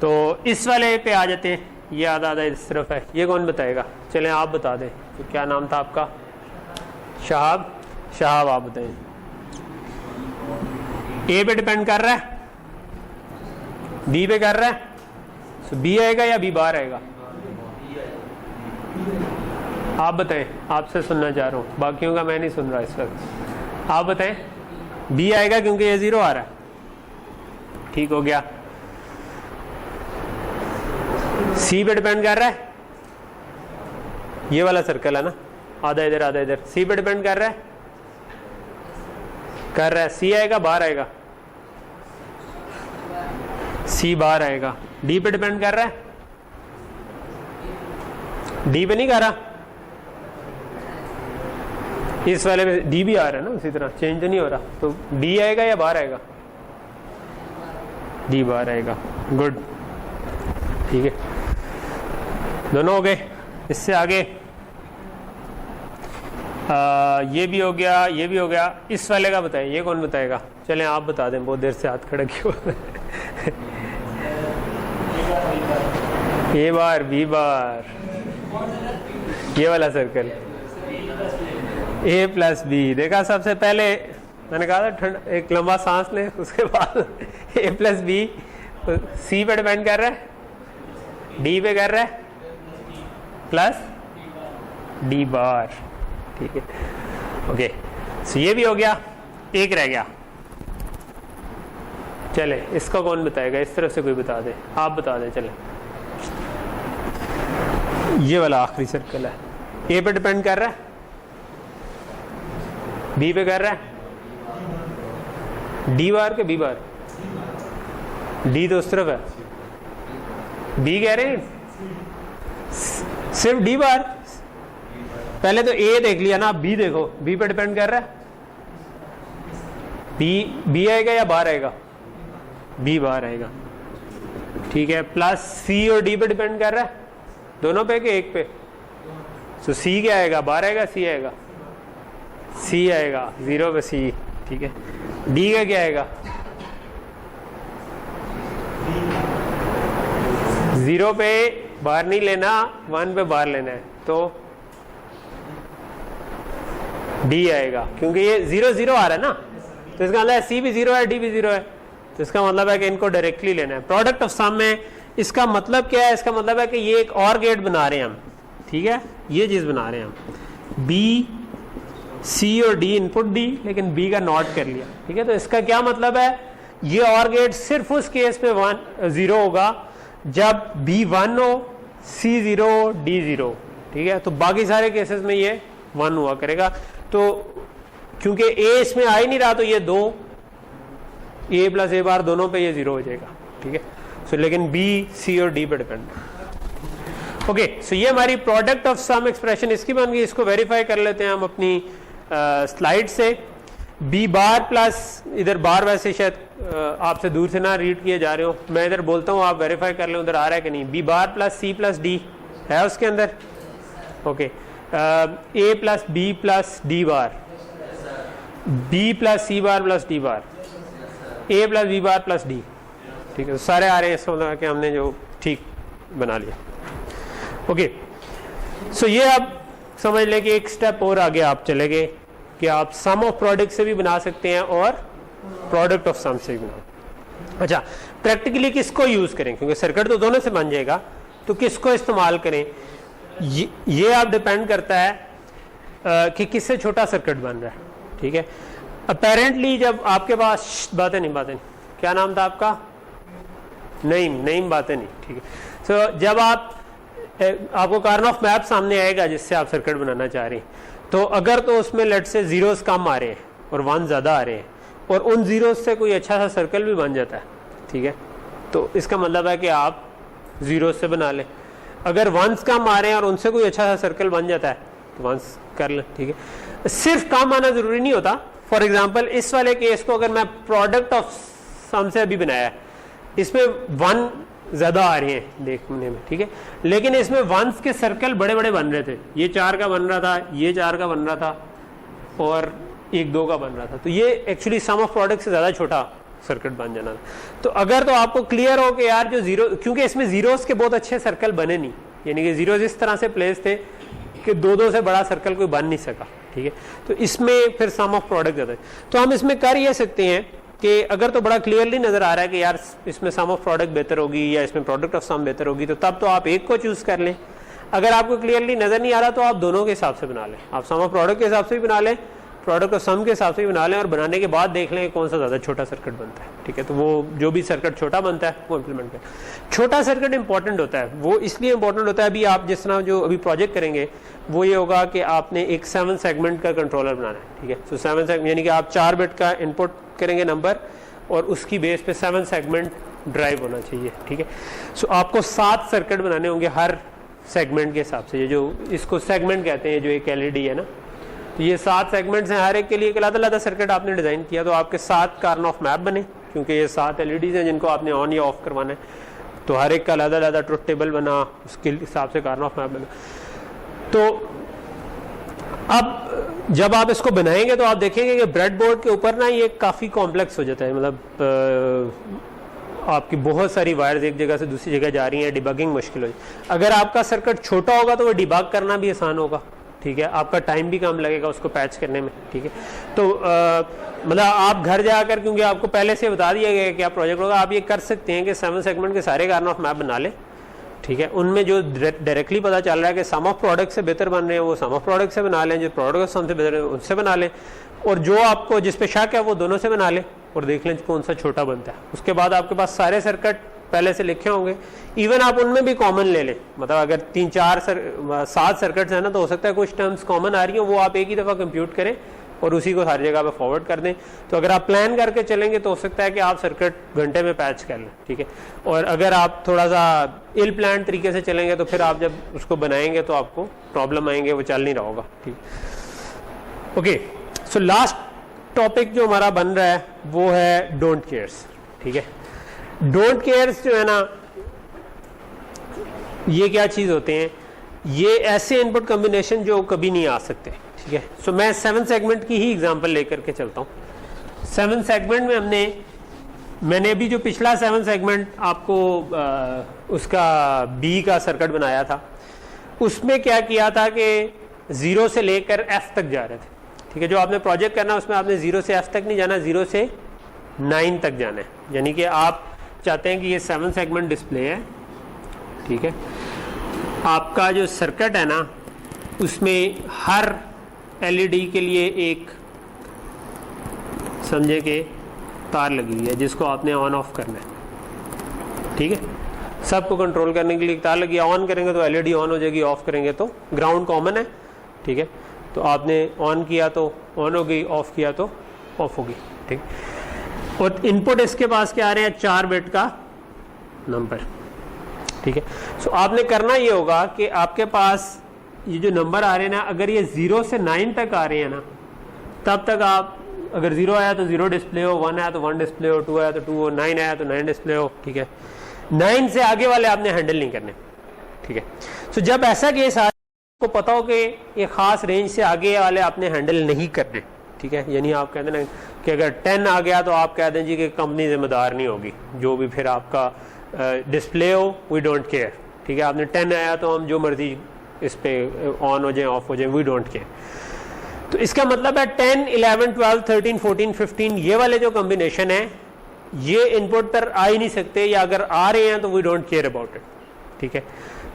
तो इस वाले पे आ जाते हैं, ये आधा आधा इस तरफ है, ये कौन बताएगा? चलें आप बता दें। तो क्या नाम था आपका? शहाब। शहाब आप बताएं। ए पे डिपेंड कर रहा है, बी पे कर रहा है, तो बी आएगा या बी बार आएगा? आप बताएं, आपसे सुनना चाह रहा हूँ, बाकियों का मैं नहीं सुन रहा इस वक्त। आप बताएं। बी आएगा क्योंकि ये 0 आ रहा है। ठीक हो गया। सी पे डिपेंड कर रहा है, ये वाला सर्कल है ना, आधा इधर आधा इधर। सी पे डिपेंड कर रहा है, सी आएगा बाहर आएगा? सी बाहर आएगा। डी पे डिपेंड कर रहा है, डी पे नहीं कर रहा, इस वाले में डी भी आ रहा है ना, उसी तरह चेंज तो नहीं हो रहा, तो डी आएगा या बाहर आएगा? डी बाहर आएगा। गुड, ठीक है, दोनों हो गए। इससे आगे ये भी हो गया, ये भी हो गया। इस वाले का बताएं, ये कौन बताएगा? चलें आप बता दें, बहुत देर से हाथ खड़े क्यों? ए बार बी बार, ये वाला सर्कल ए प्लस बी। देखा, सबसे पहले मैंने कहा था एक लंबा सांस लें, उसके बाद ए प्लस बी। सी पे डिपेंड कर रहा है, डी पे कर रहा है, प्लस डी बार। ठीक है, ओके। सो ये भी हो गया, एक रह गया। चले, इसका कौन बताएगा? इस तरफ से कोई बता दे, आप बता दें। चले, ये वाला आखिरी सर्कल है, ए पे डिपेंड कर रहा है, बी पे कर रहा है, डी बार के बी बार? डी तो उस तरफ है, बी कह रहे हैं, सिर्फ डी बार। पहले तो ए देख लिया ना, बी देखो, बी पे डिपेंड कर रहा है, बी आएगा या बाहर आएगा? बी बाहर आएगा। ठीक है, प्लस सी और डी पे डिपेंड कर रहा है, दोनों पे के एक पे? तो सी क्या आएगा? बाहर आएगा, सी आएगा? सी आएगा, 0 पे सी। ठीक है, डी का क्या आएगा? 0 पे बाहर नहीं लेना, 1 पे बाहर लेना है, तो डी आएगा, क्योंकि ये 0 0 आ रहा है ना, तो इसका मतलब है सी भी 0 है, डी भी 0 है, तो इसका मतलब है कि इनको डायरेक्टली लेना है। प्रोडक्ट ऑफ सम में इसका मतलब क्या है? इसका मतलब है कि ये एक और गेट बना रहे हैं हम। ठीक है, ये चीज बना रहे हैं हम, बी सी और डी इनपुट डी, लेकिन बी का नॉट कर लिया। ठीक है, तो इसका क्या मतलब है? ये और गेट सिर्फ उस केस पे 0 होगा जब बी 1 हो, सी 0 हो, डी 0। ठीक है, तो बाकी सारे केसेस में ये 1 हुआ करेगा। तो क्योंकि ए इसमें आ ही नहीं रहा, तो ये 2 ए प्लस ए बार दोनों पे ये 0 हो जाएगा। ठीक है, सो लेकिन बी सी और डी पे डिपेंड। ओके, सो ये हमारी प्रोडक्ट ऑफ सम एक्सप्रेशन इसकी बन गई। इसको वेरीफाई कर लेते हैं हम अपनी स्लाइड से। बी बार प्लस, इधर बार वैसे शायद आपसे दूर से ना रीड किए जा रहे हो, मैं इधर बोलता हूँ, आप वेरीफाई कर लें उधर आ रहा है कि नहीं। B bar plus C plus D है उसके अंदर। Okay, A plus B plus D bar, B plus C bar plus D bar, A plus B bar plus D. ठीक है, तो सारे आ रहे हैं, इसका कि हमने जो ठीक बना लिया। ओके, सो ये अब समझ लें कि एक स्टेप और आगे आप चले गए कि आप सम ऑफ प्रोडक्ट से भी बना सकते हैं और प्रोडक्ट ऑफ सम से भी बना। अच्छा, प्रैक्टिकली किसको यूज करें? क्योंकि सर्किट तो दोनों से बन जाएगा, तो किसको इस्तेमाल करें? ये आप डिपेंड करता है कि किससे छोटा सर्किट बन रहा है। ठीक है, अपेरेंटली जब आपके पास बातें नहीं, क्या नाम था आपका? नईम, बातें नहीं। ठीक है, सो जब आपको कार्नोफ मैप सामने आएगा जिससे आप सर्किट बनाना चाह रहे हैं, तो अगर तो उसमें लेट से जीरोस कम आ रहे हैं और 1 ज्यादा आ रहे हैं, और उन जीरोस से कोई अच्छा सा सर्कल भी बन जाता है, ठीक है, तो इसका मतलब है कि आप जीरोस से बना लें। अगर 1s कम आ रहे हैं और उनसे कोई अच्छा सा सर्कल बन जाता है तो 1s कर लें। ठीक है, सिर्फ कम आना जरूरी नहीं होता। फॉर एग्जाम्पल इस वाले केस को अगर मैं प्रोडक्ट ऑफ सम से अभी बनाया, इसमें 1 ज़्यादा आ रही हैं देखने में, ठीक है। लेकिन इसमें वंस के सर्कल बड़े बड़े बन रहे थे, ये 4 का बन रहा था, ये 4 का बन रहा था और 1 2 का बन रहा था, तो ये एक्चुअली सम ऑफ प्रोडक्ट से ज़्यादा छोटा सर्किट बन जाना था। तो अगर तो आपको क्लियर हो कि यार जो जीरो, क्योंकि इसमें जीरोस के बहुत अच्छे सर्कल बने नहीं, यानी कि जीरोस इस तरह से प्लेस थे कि 2 से बड़ा सर्कल कोई बन नहीं सका, ठीक है। तो इसमें फिर सम ऑफ प्रोडक्ट ज़्यादा है। तो हम इसमें कर ये सकते हैं कि अगर तो बड़ा क्लियरली नजर आ रहा है कि यार इसमें सम ऑफ प्रोडक्ट बेहतर होगी या इसमें प्रोडक्ट ऑफ सम बेहतर होगी, तो तब तो आप एक को चूज कर लें। अगर आपको क्लियरली नजर नहीं आ रहा तो आप दोनों के हिसाब से बना लें, आप सम ऑफ प्रोडक्ट के हिसाब से भी बना लें, प्रोडक्ट ऑफ सम के हिसाब से भी बना लें, और बनाने के बाद देख लें कौन सा ज़्यादा छोटा सर्किट बनता है, ठीक है। तो वो जो भी सर्किट छोटा बनता है वो इम्प्लीमेंट करें। छोटा सर्किट इंपॉर्टेंट होता है, वो इसलिए इंपॉर्टेंट होता है, अभी आप जिस तरह जो अभी प्रोजेक्ट करेंगे वो ये होगा कि आपने एक 7 सेगमेंट का कंट्रोलर बनाना है, ठीक है। तो 7 सेगमेंट यानी कि आप 4 बिट का इनपुट करेंगे नंबर, और उसकी बेस पे 7 सेगमेंट ड्राइव होना चाहिए, ठीक है। सो आपको 7 सर्किट बनाने होंगे हर सेगमेंट के हिसाब से। ये जो इसको सेगमेंट कहते हैं, जो एक एलईडी है ना, तो ये 7 सेगमेंट्स हैं, हर एक के लिए एक अलग-अलग सर्किट आपने डिजाइन किया, तो आपके 7 कार्न ऑफ मैप बने, क्योंकि ये 7 एलईडीज हैं जिनको आपने ऑन या ऑफ करवाना है, तो हर एक का अलग-अलग ट्रुथ टेबल बना, उसके हिसाब से कार्न ऑफ मैप बना। तो अब जब आप इसको बनाएंगे तो आप देखेंगे कि ब्रेड बोर्ड के ऊपर ना ये काफ़ी कॉम्प्लेक्स हो जाता है, मतलब आपकी बहुत सारी वायर्स एक जगह से दूसरी जगह जा रही हैं, डिबगिंग मुश्किल हो जाए। अगर आपका सर्किट छोटा होगा तो वो डिबग करना भी आसान होगा, ठीक है, आपका टाइम भी कम लगेगा उसको पैच करने में, ठीक है। तो मतलब आप घर जाकर, क्योंकि आपको पहले से बता दिया गया कि क्या प्रोजेक्ट होगा, आप ये कर सकते हैं कि 7 सेगमेंट के सारे कार्न ऑफ मैप बना लें, ठीक है। उनमें जो डायरेक्टली पता चल रहा है कि सम ऑफ प्रोडक्ट से बेहतर बन रहे हैं वो सम ऑफ प्रोडक्ट से बना लें, जो प्रोडक्ट ऑफ सम से बेहतर है उनसे बना लें, और जो आपको जिस पे शक है वो दोनों से बना लें और देख लें कौन सा छोटा बनता है। उसके बाद आपके पास सारे सर्किट पहले से लिखे होंगे, इवन आप उनमें भी कॉमन ले लें, मतलब अगर 7 सर्किट्स हैं ना, तो हो सकता है कुछ टर्म्स कॉमन आ रही हो, वो आप एक ही दफ़ा कंप्यूट करें और उसी को हर जगह पे फॉरवर्ड कर दें। तो अगर आप प्लान करके चलेंगे तो हो सकता है कि आप सर्किट घंटे में पैच कर लें, ठीक है। और अगर आप थोड़ा सा इल प्लान तरीके से चलेंगे तो फिर आप जब उसको बनाएंगे तो आपको प्रॉब्लम आएंगे, वो चल नहीं रहा होगा, ठीक। ओके, सो लास्ट टॉपिक जो हमारा बन रहा है वो है डोंट केयर्स, ठीक है। डोंट केयर्स जो है ना, ये क्या चीज़ होते हैं, ये ऐसे इनपुट कॉम्बिनेशन जो कभी नहीं आ सकते, ठीक है। सो मैं 7 सेगमेंट की ही एग्जांपल लेकर के चलता हूँ। 7 सेगमेंट में मैंने अभी जो पिछला 7 सेगमेंट आपको उसका बी का सर्किट बनाया था, उसमें क्या किया था कि 0 से लेकर F तक जा रहे थे, ठीक है। जो आपने प्रोजेक्ट करना उसमें आपने 0 से F तक नहीं जाना, 0 से 9 तक जाना है, यानी कि आप चाहते हैं कि ये 7 सेगमेंट डिस्प्ले है, ठीक है। आपका जो सर्किट है ना, उसमें हर एलईडी के लिए एक समझे कि तार लगी हुई है जिसको आपने ऑन ऑफ करना है, ठीक है। सबको कंट्रोल करने के लिए तार लगी है, ऑन करेंगे तो एलईडी ऑन हो जाएगी, ऑफ करेंगे तो ग्राउंड कॉमन है, ठीक है। तो आपने ऑन किया तो ऑन हो गई, ऑफ किया तो ऑफ होगी, ठीक। और इनपुट इसके पास क्या आ रहे हैं, 4 बिट का नंबर, ठीक है। सो आपने करना ये होगा कि आपके पास ये जो नंबर आ रहे हैं ना, अगर ये 0 से 9 तक आ रहे हैं ना, तब तक आप, अगर 0 आया तो 0 डिस्प्ले हो, 1 आया तो 1 डिस्प्ले हो, 2 आया तो 2 हो, 9 आया तो 9 डिस्प्ले हो, ठीक है। 9 से आगे वाले आपने हैंडल नहीं करने, ठीक है। सो जब ऐसा केस आपको पता हो कि ये खास रेंज से आगे वाले आपने हैंडल नहीं करने, ठीक है, यानी आप कहते हैं ना कि अगर 10 आ गया तो आप कह दें जी कि कंपनी जिम्मेदार नहीं होगी, जो भी फिर आपका डिस्प्ले हो, वी डोंट केयर, ठीक है। आपने 10 आया तो हम जो मर्जी इस पे ऑन हो जाए, ऑफ हो जाए, वी डोंट केयर। तो इसका मतलब है 10, 11, 12, 13, 14, 15 ये वाले जो कॉम्बिनेशन है ये इनपुट पर आ ही नहीं सकते, या अगर आ रहे हैं तो we don't care about it, ठीक है।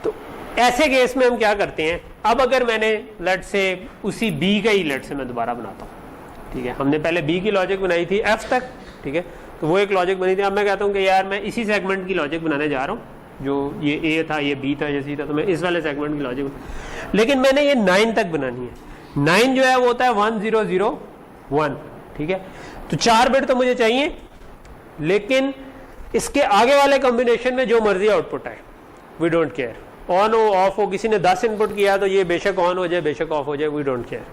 तो ऐसे केस में हम क्या करते हैं, अब अगर मैंने लेट से उसी बी का ही लेट से मैं दोबारा बनाता हूँ, ठीक है। हमने पहले बी की लॉजिक बनाई थी F तक, ठीक है, तो वो एक लॉजिक बनी थी। अब मैं कहता हूँ कि यार मैं इसी सेगमेंट की लॉजिक बनाने जा रहा हूँ, जो ये A था, ये B था, ये C था, तो मैं इस वाले सेगमेंट की लॉजिक, लेकिन मैंने ये 9 तक बनानी है। 9 जो है वो होता है 1001, ठीक है। तो 4 बिट तो मुझे चाहिए, लेकिन इसके आगे वाले कॉम्बिनेशन में जो मर्जी आउटपुट आए, वी डोंट केयर, ऑन हो ऑफ हो, किसी ने 10 इनपुट किया तो ये बेशक ऑन हो जाए बेशक ऑफ हो जाए, वी डोंट केयर,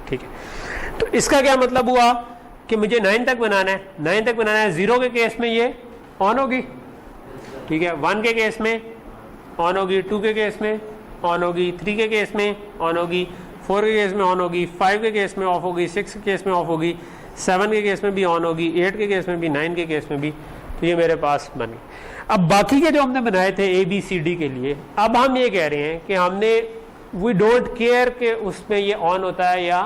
ठीक है। तो इसका क्या मतलब हुआ कि मुझे 9 तक बनाना है, 9 तक बनाना है, 0 के केस में ये ऑन होगी, ठीक है। 1 के केस में ऑन होगी, 2 के केस में ऑन होगी, 3 के केस में ऑन होगी, 4 के केस में ऑन होगी, 5 के केस में ऑफ होगी, 6 के केस में ऑफ होगी, 7 के केस में भी ऑन होगी, 8 के केस में भी, 9 के केस में भी। तो ये मेरे पास बन गई। अब बाकी के जो हमने बनाए थे ABCD के लिए, अब हम ये कह रहे हैं कि हमने वी डोंट केयर कि उसमें ये ऑन होता है या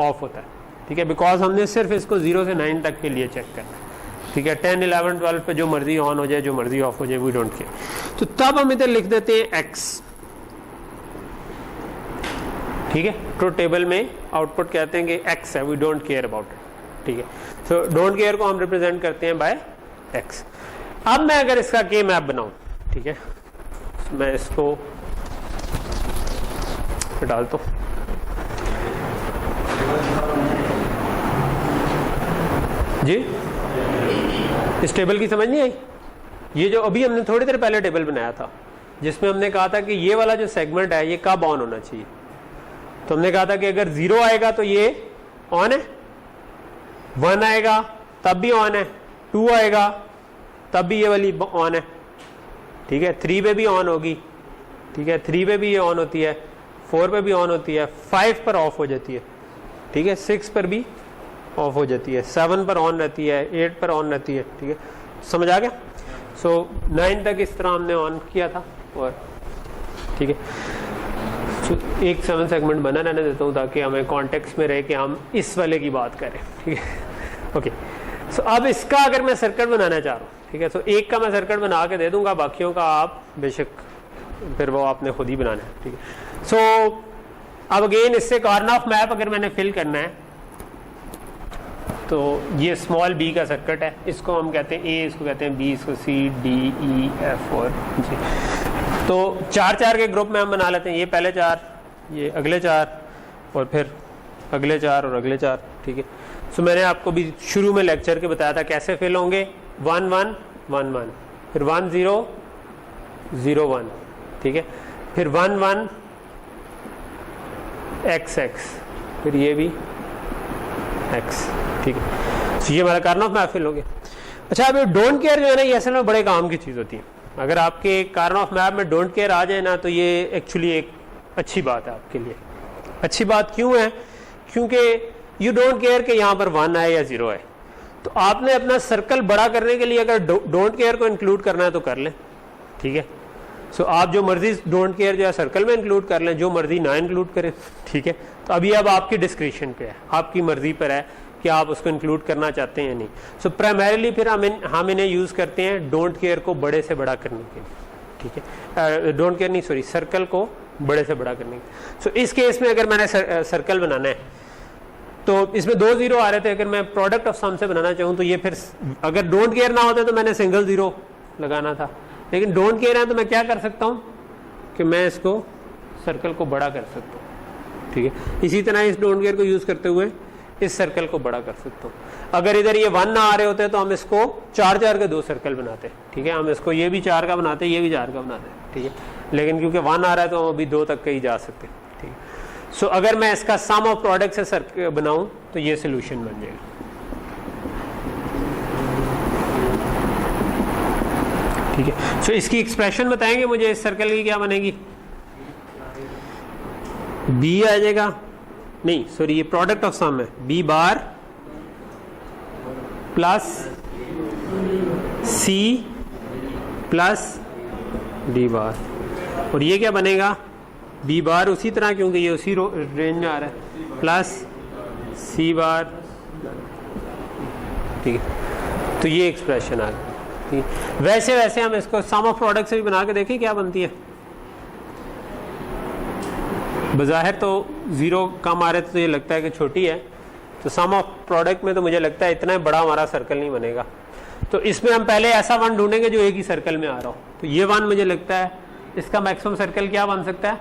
ऑफ होता है, ठीक है, बिकॉज हमने सिर्फ इसको 0 से 9 तक के लिए चेक करना है, ठीक है। 10, 11, 12 पे जो मर्जी ऑन हो जाए, जो मर्जी ऑफ हो जाए, वी डोंट केयर। तो तब हम इधर लिख देते हैं X, ठीक है। ट्रुथ टेबल में आउटपुट कहते हैं कि X है, we don't care about it, ठीक है। तो डोंट केयर को हम रिप्रेजेंट करते हैं बाय X। अब मैं अगर इसका के मैप बनाऊं, ठीक है, मैं इसको डालता हूं, जी इस टेबल की समझ नहीं आई। ये जो अभी हमने थोड़ी देर पहले टेबल बनाया था जिसमें हमने कहा था कि ये वाला जो सेगमेंट है ये कब ऑन होना चाहिए, तो हमने कहा था कि अगर 0 आएगा तो ये ऑन है, 1 आएगा तब भी ऑन है, 2 आएगा तब भी ये वाली ऑन है, ठीक है। 3 पे भी ऑन होगी, ठीक है, 3 पे भी ये ऑन होती है, 4 पे भी ऑन होती है, 5 पर ऑफ हो जाती है, ठीक है, 6 पर भी ऑफ हो जाती है, 7 पर ऑन रहती है, 8 पर ऑन रहती है, ठीक है, समझ आ गया। सो 9 तक इस तरह हमने ऑन किया था, और ठीक है। सो एक 7 सेगमेंट बना रहने देता हूँ ताकि हमें कॉन्टेक्स्ट में रहे कि हम इस वाले की बात करें, ठीक है। ओके, सो अब इसका अगर मैं सर्किट बनाना चाह रहा हूँ, ठीक है, तो एक का मैं सर्किट बना के दे दूंगा, बाकियों का आप बेशक फिर वो आपने खुद ही बनाना है, ठीक है। सो अब अगेन इससे कार्नोफ मैप अगर मैंने फिल करना है तो ये स्मॉल b का सर्किट है, इसको हम कहते हैं A, इसको कहते हैं B, इसको C, D, E, F और G। तो 4-4 के ग्रुप में हम बना लेते हैं, ये पहले 4, ये अगले 4 और फिर अगले 4 और अगले 4, ठीक है। सो मैंने आपको भी शुरू में लेक्चर के बताया था कैसे फिल होंगे, 1 1 1 1, फिर 1 0 0 1, ठीक है, फिर 1 1 x x, फिर ये भी x, ठीक है। तो ये हमारा कार्नोफ मैप फिल हो गया। अच्छा, अब डोंट केयर जो है ना, ये असल में बड़े काम की चीज़ होती है। अगर आपके कार्नोफ मैप में डोंट केयर आ जाए ना तो ये एक्चुअली एक अच्छी बात है आपके लिए। अच्छी बात क्यों है? क्योंकि यू डोंट केयर कि यहाँ पर 1 आए या 0 आए, तो आपने अपना सर्कल बड़ा करने के लिए अगर डोंट केयर को इंक्लूड करना है तो कर लें, ठीक है। सो आप जो मर्जी डोंट केयर जो है सर्कल में इंक्लूड कर लें, जो मर्जी ना इंक्लूड करें, ठीक है। तो अभी अब आपकी डिस्क्रिप्शन पे है, आपकी मर्जी पर है कि आप उसको इंक्लूड करना चाहते हैं या नहीं। सो प्राइमरीली फिर हम इन्हें यूज़ करते हैं डोंट केयर को बड़े से बड़ा करने के लिए, ठीक है। डोंट केयर नहीं, सॉरी, सर्कल को बड़े से बड़ा करने के। सो इस केस में अगर मैंने सर्कल बनाना है तो इसमें 2 0 आ रहे थे, अगर मैं प्रोडक्ट ऑफ सम से बनाना चाहूँ तो ये फिर अगर डोंट केयर ना होते तो मैंने सिंगल 0 लगाना था, लेकिन डोंट केयर है तो मैं क्या कर सकता हूँ कि मैं इसको सर्कल को बड़ा कर सकता हूँ, ठीक है। इसी तरह इस डोंट केयर को यूज़ करते हुए इस सर्कल को बड़ा कर सकता हूँ। अगर इधर ये 1 ना आ रहे होते तो हम इसको 4-4 के 2 सर्कल बनाते, ठीक है। हम इसको ये भी 4 का बनाते, ये भी 4 का बनाते, ठीक है। लेकिन क्योंकि 1 आ रहा है तो हम अभी 2 तक के ही जा सकते, ठीक है। सो अगर मैं इसका सम ऑफ प्रोडक्ट से सर्कल बनाऊं तो ये सोल्यूशन बन जाएगा, ठीक है। सो इसकी एक्सप्रेशन बताएंगे मुझे, इस सर्कल की क्या बनेगी? बी आ जाएगा, नहीं सॉरी, ये प्रोडक्ट ऑफ सम है, B bar plus C plus D bar, और ये क्या बनेगा? बी बार उसी तरह, क्योंकि ये उसी रेंज में आ रहा है, प्लस सी बार, ठीक है। तो ये एक्सप्रेशन आ गई। वैसे वैसे हम इसको सम ऑफ प्रोडक्ट से भी बना के देखें क्या बनती है। बज़ाहिर तो 0 कम आ रहे थे तो ये लगता है कि छोटी है, तो सम ऑफ प्रोडक्ट में तो मुझे लगता है इतना बड़ा हमारा सर्कल नहीं बनेगा। तो इसमें हम पहले ऐसा 1 ढूंढेंगे जो एक ही सर्कल में आ रहा हो। तो ये 1 मुझे लगता है इसका मैक्सिमम सर्कल क्या बन सकता है?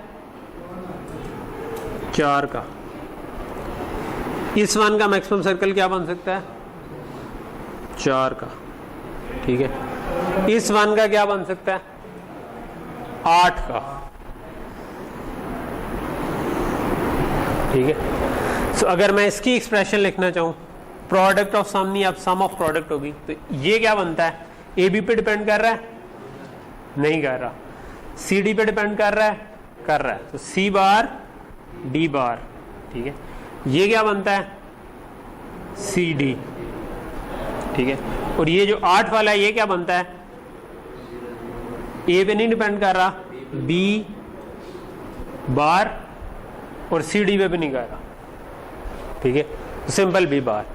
4 का। इस 1 का मैक्सिमम सर्कल क्या बन सकता है? 4 का, ठीक है। इस 1 का क्या बन सकता है? 8 का, ठीक है। सो अगर मैं इसकी एक्सप्रेशन लिखना चाहूँ, प्रोडक्ट ऑफ सम नहीं, अब सम ऑफ प्रोडक्ट होगी, तो ये क्या बनता है? ए बी पे डिपेंड कर रहा है, नहीं कर रहा, सी डी पे डिपेंड कर रहा है, कर रहा है, तो सी बार डी बार, ठीक है। ये क्या बनता है, सी डी, ठीक है। और ये जो 8 वाला है ये क्या बनता है, ए पे नहीं डिपेंड कर रहा, बी बार, और सी डी पे भी नहीं कर रहा, ठीक है, सिंपल बी बार।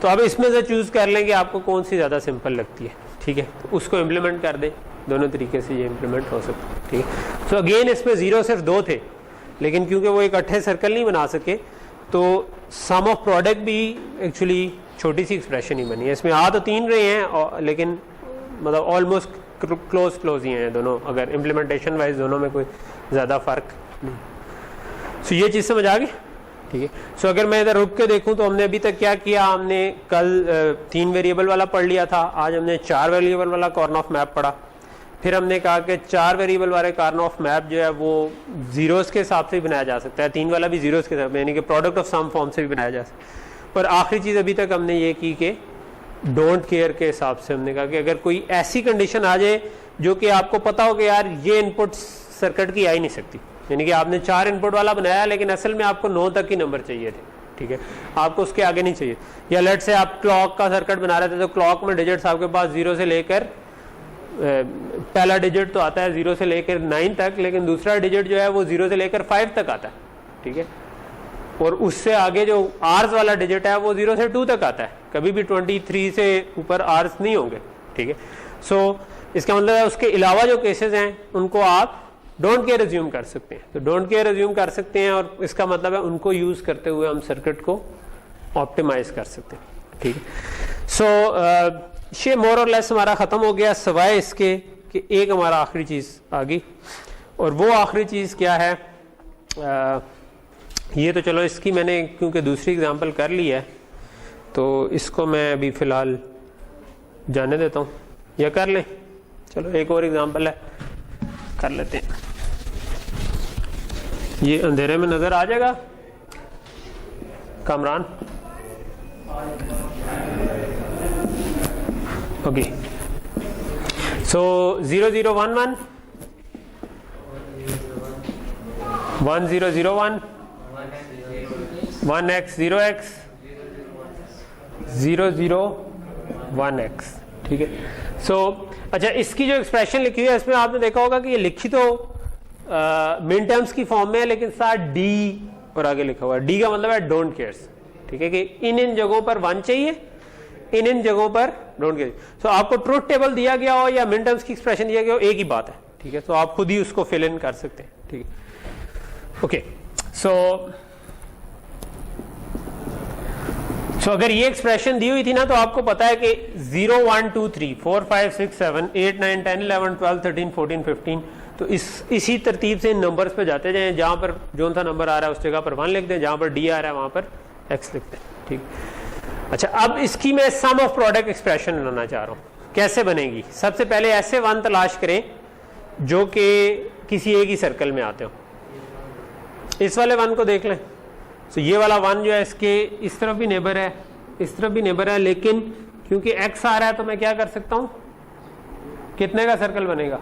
तो अब इसमें से चूज कर लें कि आपको कौन सी ज्यादा सिंपल लगती है, ठीक है, तो उसको इम्प्लीमेंट कर दें, दोनों तरीके से ये इम्प्लीमेंट हो सकता है, ठीक है। सो अगेन इसमें 0 सिर्फ 2 थे, लेकिन क्योंकि वो इकट्ठे सर्कल नहीं बना सके तो सम ऑफ प्रोडक्ट भी एक्चुअली छोटी सी एक्सप्रेशन ही बनी है। इसमें आ तो 3 रहे हैं लेकिन मतलब ऑलमोस्ट क्लोज ही हैं दोनों, अगर इम्प्लीमेंटेशन वाइज दोनों में कोई ज़्यादा फर्क नहीं। सो ये चीज़ समझ आ गई, ठीक है। सो अगर मैं इधर रुक के देखूं तो हमने अभी तक क्या किया, हमने कल 3 वेरिएबल वाला पढ़ लिया था, आज हमने 4 वेरिएबल वाला कॉर्नऑफ मैप पढ़ा। फिर हमने कहा कि 4 वेरिएबल वाले कॉर्नऑफ मैप जो है वो जीरोस के हिसाब से भी बनाया जा सकता है, 3 वाला भी जीरोस के हिसाब, यानी कि प्रोडक्ट ऑफ सम फॉर्म से भी बनाया जा सकता है। पर आखिरी चीज़ अभी तक हमने ये की कि डोंट केयर के हिसाब से हमने कहा कि अगर कोई ऐसी कंडीशन आ जाए जो कि आपको पता हो कि यार ये इनपुट सर्किट की आ ही नहीं सकती, यानी कि आपने 4 इनपुट वाला बनाया लेकिन असल में आपको 9 तक ही नंबर चाहिए थे, ठीक है, आपको उसके आगे नहीं चाहिए। या लेट से आप क्लॉक का सर्किट बना रहे थे तो क्लॉक में डिजिट्स आपके पास 0 से लेकर पहला डिजिट तो आता है 0 से लेकर 9 तक, लेकिन दूसरा डिजिट जो है वो 0 से लेकर 5 तक आता है, ठीक है, और उससे आगे जो आर्स वाला डिजिट है वो 0 से 2 तक आता है, कभी भी 23 से ऊपर आर्स नहीं होंगे, ठीक है। सो इसका मतलब है उसके अलावा जो केसेस हैं उनको आप डोंट केयर अज्यूम कर सकते हैं, तो डोंट केयर अज्यूम कर सकते हैं और इसका मतलब है उनको यूज करते हुए हम सर्किट को ऑप्टिमाइज कर सकते हैं, ठीक है। सो ये मोर और लेस हमारा खत्म हो गया, सिवाय इसके कि एक हमारा आखिरी चीज आ गई, और वो आखिरी चीज क्या है, ये तो चलो इसकी मैंने क्योंकि दूसरी एग्जांपल कर ली है तो इसको मैं अभी फिलहाल जाने देता हूँ, या कर लें, चलो एक और एग्जांपल है कर लेते हैं। ये अंधेरे में नजर आ जाएगा कामरान, ओके। सो 0 0 1 1 1 0 0 1 1 x 0 x 0 0 1 x, ठीक है। सो अच्छा, इसकी जो एक्सप्रेशन लिखी हुई है इसमें आपने देखा होगा कि ये लिखी तो मिन टर्म्स की फॉर्म में है, लेकिन साथ डी और आगे लिखा हुआ है, डी का मतलब है डोंट केयर्स, ठीक है, कि इन जगहों पर 1 चाहिए, इन जगहों पर डोंट केयर। सो आपको ट्रुथ टेबल दिया गया हो या मिन टर्म्स की एक्सप्रेशन दिया गया हो, एक ही बात है, ठीक है। तो आप खुद ही उसको फिल इन कर सकते हैं, ठीक है, ओके। सो अगर ये एक्सप्रेशन दी हुई थी ना तो आपको पता है कि 0 1 2 3 4 5 6 7 8 9 10 11 12 13 14 15, तो इसी तरतीब से इन नंबर्स पे जाते जाएं, जहां पर जो सा नंबर आ रहा है उस जगह पर 1 लिख दें, जहां पर डी आ रहा है वहां पर x लिख दें, ठीक। अच्छा, अब इसकी मैं सम ऑफ प्रोडक्ट एक्सप्रेशन लाना चाह रहा हूं, कैसे बनेगी। सबसे पहले ऐसे 1 तलाश करें जो कि किसी एक ही सर्कल में आते हो। इस वाले 1 को देख लें, तो ये वाला 1 जो है इसके इस तरफ भी नेबर है, इस तरफ भी नेबर है, लेकिन क्योंकि x आ रहा है तो मैं क्या कर सकता हूं, कितने का सर्कल बनेगा,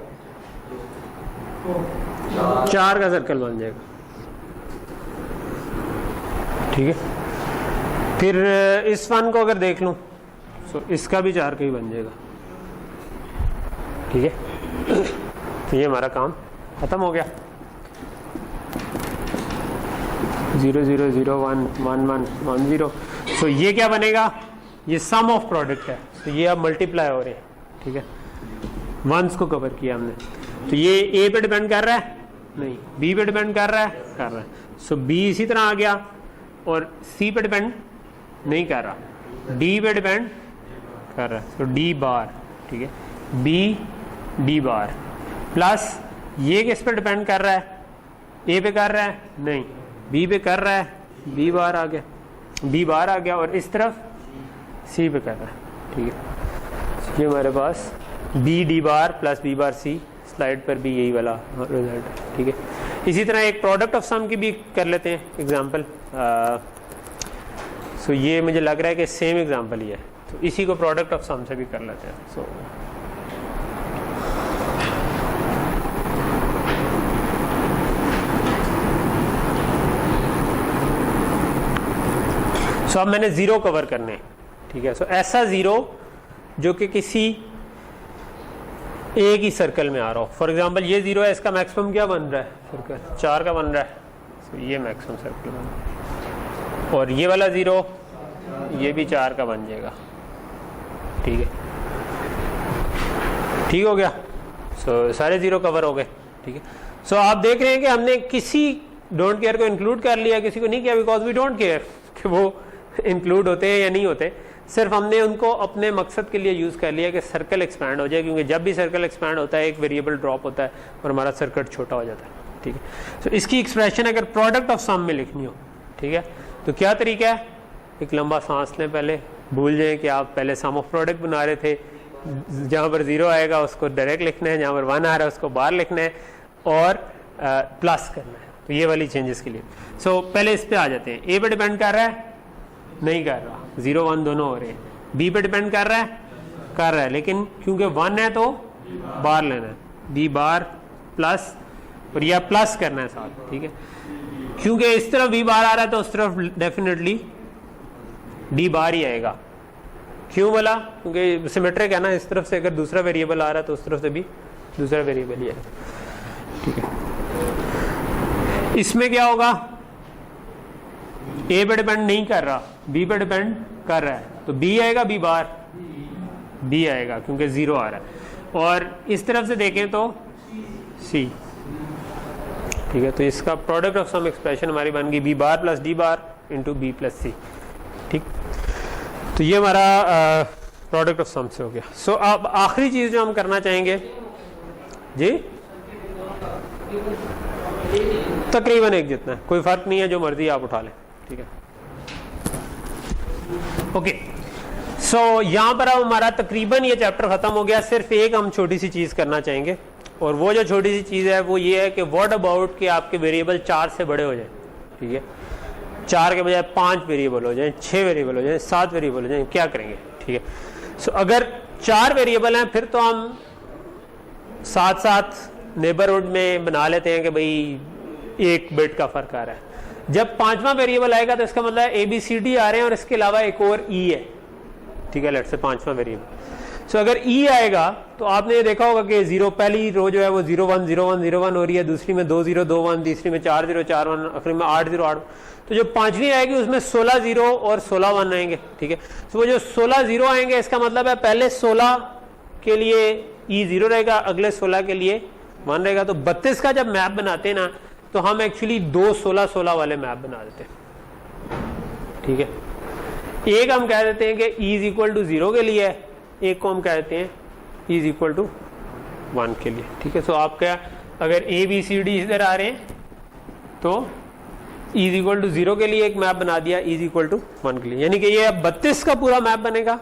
4 का सर्कल बन जाएगा, ठीक है। फिर इस 1 को अगर देख लूं तो इसका भी 4 का ही बन जाएगा, ठीक है। तो ये हमारा काम खत्म हो गया। 0 0 0 1 1 1 1 0। सो ये क्या बनेगा, ये सम ऑफ प्रोडक्ट है, तो ये अब मल्टीप्लाई हो रहे हैं, ठीक है, वंस को कवर किया हमने। तो ये ए पे डिपेंड कर रहा है, नहीं, बी पे डिपेंड कर रहा है, सो बी इसी तरह आ गया, और सी पे डिपेंड नहीं कर रहा, डी पे डिपेंड कर रहा है, तो डी बार, ठीक है, बी डी बार, प्लस ये किस पे डिपेंड कर रहा है, ए पे कर रहा है, नहीं, बी पे कर रहा है, बी बार आ गया, बी बार आ गया, और इस तरफ सी पे कर रहा है, ठीक है। ये हमारे पास B D bar plus B bar C, slide पर भी यही वाला रिजल्ट है, ठीक है। इसी तरह एक प्रोडक्ट ऑफ सम की भी कर लेते हैं एग्जांपल। सो ये मुझे लग रहा है कि सेम एग्जांपल ही है, तो इसी को प्रोडक्ट ऑफ सम से भी कर लेते हैं। सो सो अब मैंने जीरो कवर करने हैं, ठीक है। सो ऐसा जीरो जो कि किसी एक ही सर्कल में आ रहा हो। फॉर एग्जांपल ये जीरो है, इसका मैक्सिमम क्या बन रहा है, सर्कल 4 का बन रहा है, so ये मैक्सिमम सर्कल बन रहा है। और ये वाला जीरो ये भी 4 का बन जाएगा, ठीक है, ठीक हो गया। सो सारे जीरो कवर हो गए, ठीक है। सो आप देख रहे हैं कि हमने किसी डोंट केयर को इंक्लूड कर लिया, किसी को नहीं किया, बिकॉज वी डोंट केयर कि वो इंक्लूड होते हैं या नहीं होते। सिर्फ हमने उनको अपने मकसद के लिए यूज़ कर लिया कि सर्कल एक्सपैंड हो जाए, क्योंकि जब भी सर्कल एक्सपैंड होता है एक वेरिएबल ड्रॉप होता है और हमारा सर्किट छोटा हो जाता है, ठीक है। तो इसकी एक्सप्रेशन अगर प्रोडक्ट ऑफ सम में लिखनी हो, ठीक है, तो क्या तरीका है, एक लंबा सांस लें, पहले भूल जाएं कि आप पहले सम ऑफ प्रोडक्ट बना रहे थे। जहाँ पर जीरो आएगा उसको डायरेक्ट लिखना है, जहाँ पर 1 आ रहा है उसको बाहर लिखना है और प्लस करना है। तो ये वाली चेंजेस के लिए सो पहले इस पे आ जाते हैं। ए पे डिपेंड कर रहा है, नहीं कर रहा, 0 1 दोनों हो रहे हैं। बी पे डिपेंड कर रहा है, कर रहा है, लेकिन क्योंकि 1 है तो बार लेना है, बी बार प्लस, और यह प्लस करना है साथ, ठीक है। क्योंकि इस तरफ बी बार आ रहा है तो उस तरफ डेफिनेटली डी बार ही आएगा। क्यों बोला, क्योंकि सिमेट्रिक है ना, इस तरफ से अगर दूसरा वेरिएबल आ रहा है तो उस तरफ से भी दूसरा वेरिएबल ही है, ठीक है। इसमें क्या होगा, ए पे डिपेंड नहीं कर रहा, बी पे डिपेंड कर रहा है, तो बी आएगा, बी बार बी आएगा क्योंकि 0 आ रहा है। और इस तरफ से देखें तो सी, ठीक है। तो इसका प्रोडक्ट ऑफ सम एक्सप्रेशन हमारी बन गई B bar plus D bar into B plus C, ठीक। तो ये हमारा प्रोडक्ट ऑफ सम से हो गया। सो अब आखिरी चीज जो हम करना चाहेंगे जी, तकरीबन एक जितना है, कोई फर्क नहीं है, जो मर्जी आप उठा लें, ठीक है। ओके, सो यहां पर अब हमारा तकरीबन ये चैप्टर खत्म हो गया। सिर्फ एक हम छोटी सी चीज करना चाहेंगे, और वो जो छोटी सी चीज है वो ये है कि व्हाट अबाउट कि आपके वेरिएबल 4 से बड़े हो जाए, ठीक है। 4 के बजाय 5 वेरिएबल हो जाए, 6 वेरिएबल हो जाए, 7 वेरिएबल हो जाए, क्या करेंगे, ठीक है। सो अगर 4 वेरिएबल हैं फिर तो हम साथ साथ नेबरहुड में बना लेते हैं कि भाई एक बिट का फर्क आ रहा है। जब 5वां वेरिएबल आएगा तो इसका मतलब ए बी सी डी आ रहे हैं और इसके अलावा एक और ई है, ठीक है, लेट्स से 5वां वेरिएबल। सो अगर ई आएगा तो आपने ये देखा होगा कि 0 पहली रो जो है वो 0 1 0 1 0 1 हो रही है, दूसरी में 2 0 2 1, तीसरी में 4 0 4 1, आखिरी में 8 0 8। तो जो 5वीं आएगी उसमें 16 0 और 16 1 आएंगे, ठीक है। तो वो जो 16 0 आएंगे इसका मतलब है पहले 16 के लिए ई 0 रहेगा, अगले 16 के लिए 1 रहेगा। तो 32 का जब मैप बनाते हैं ना तो हम एक्चुअली 2 16 16 वाले मैप बना देते हैं, ठीक है। एक हम कह देते हैं कि ई इज इक्वल टू 0 के लिए है, एक को हम कह देते हैं ई इज इक्वल टू 1 के लिए, ठीक है। सो आपका अगर ए बी सी डी इधर आ रहे हैं तो ई इज इक्वल टू 0 के लिए एक मैप बना दिया, ई इज इक्वल टू 1 के लिए, यानी कि ये अब 32 का पूरा मैप बनेगा।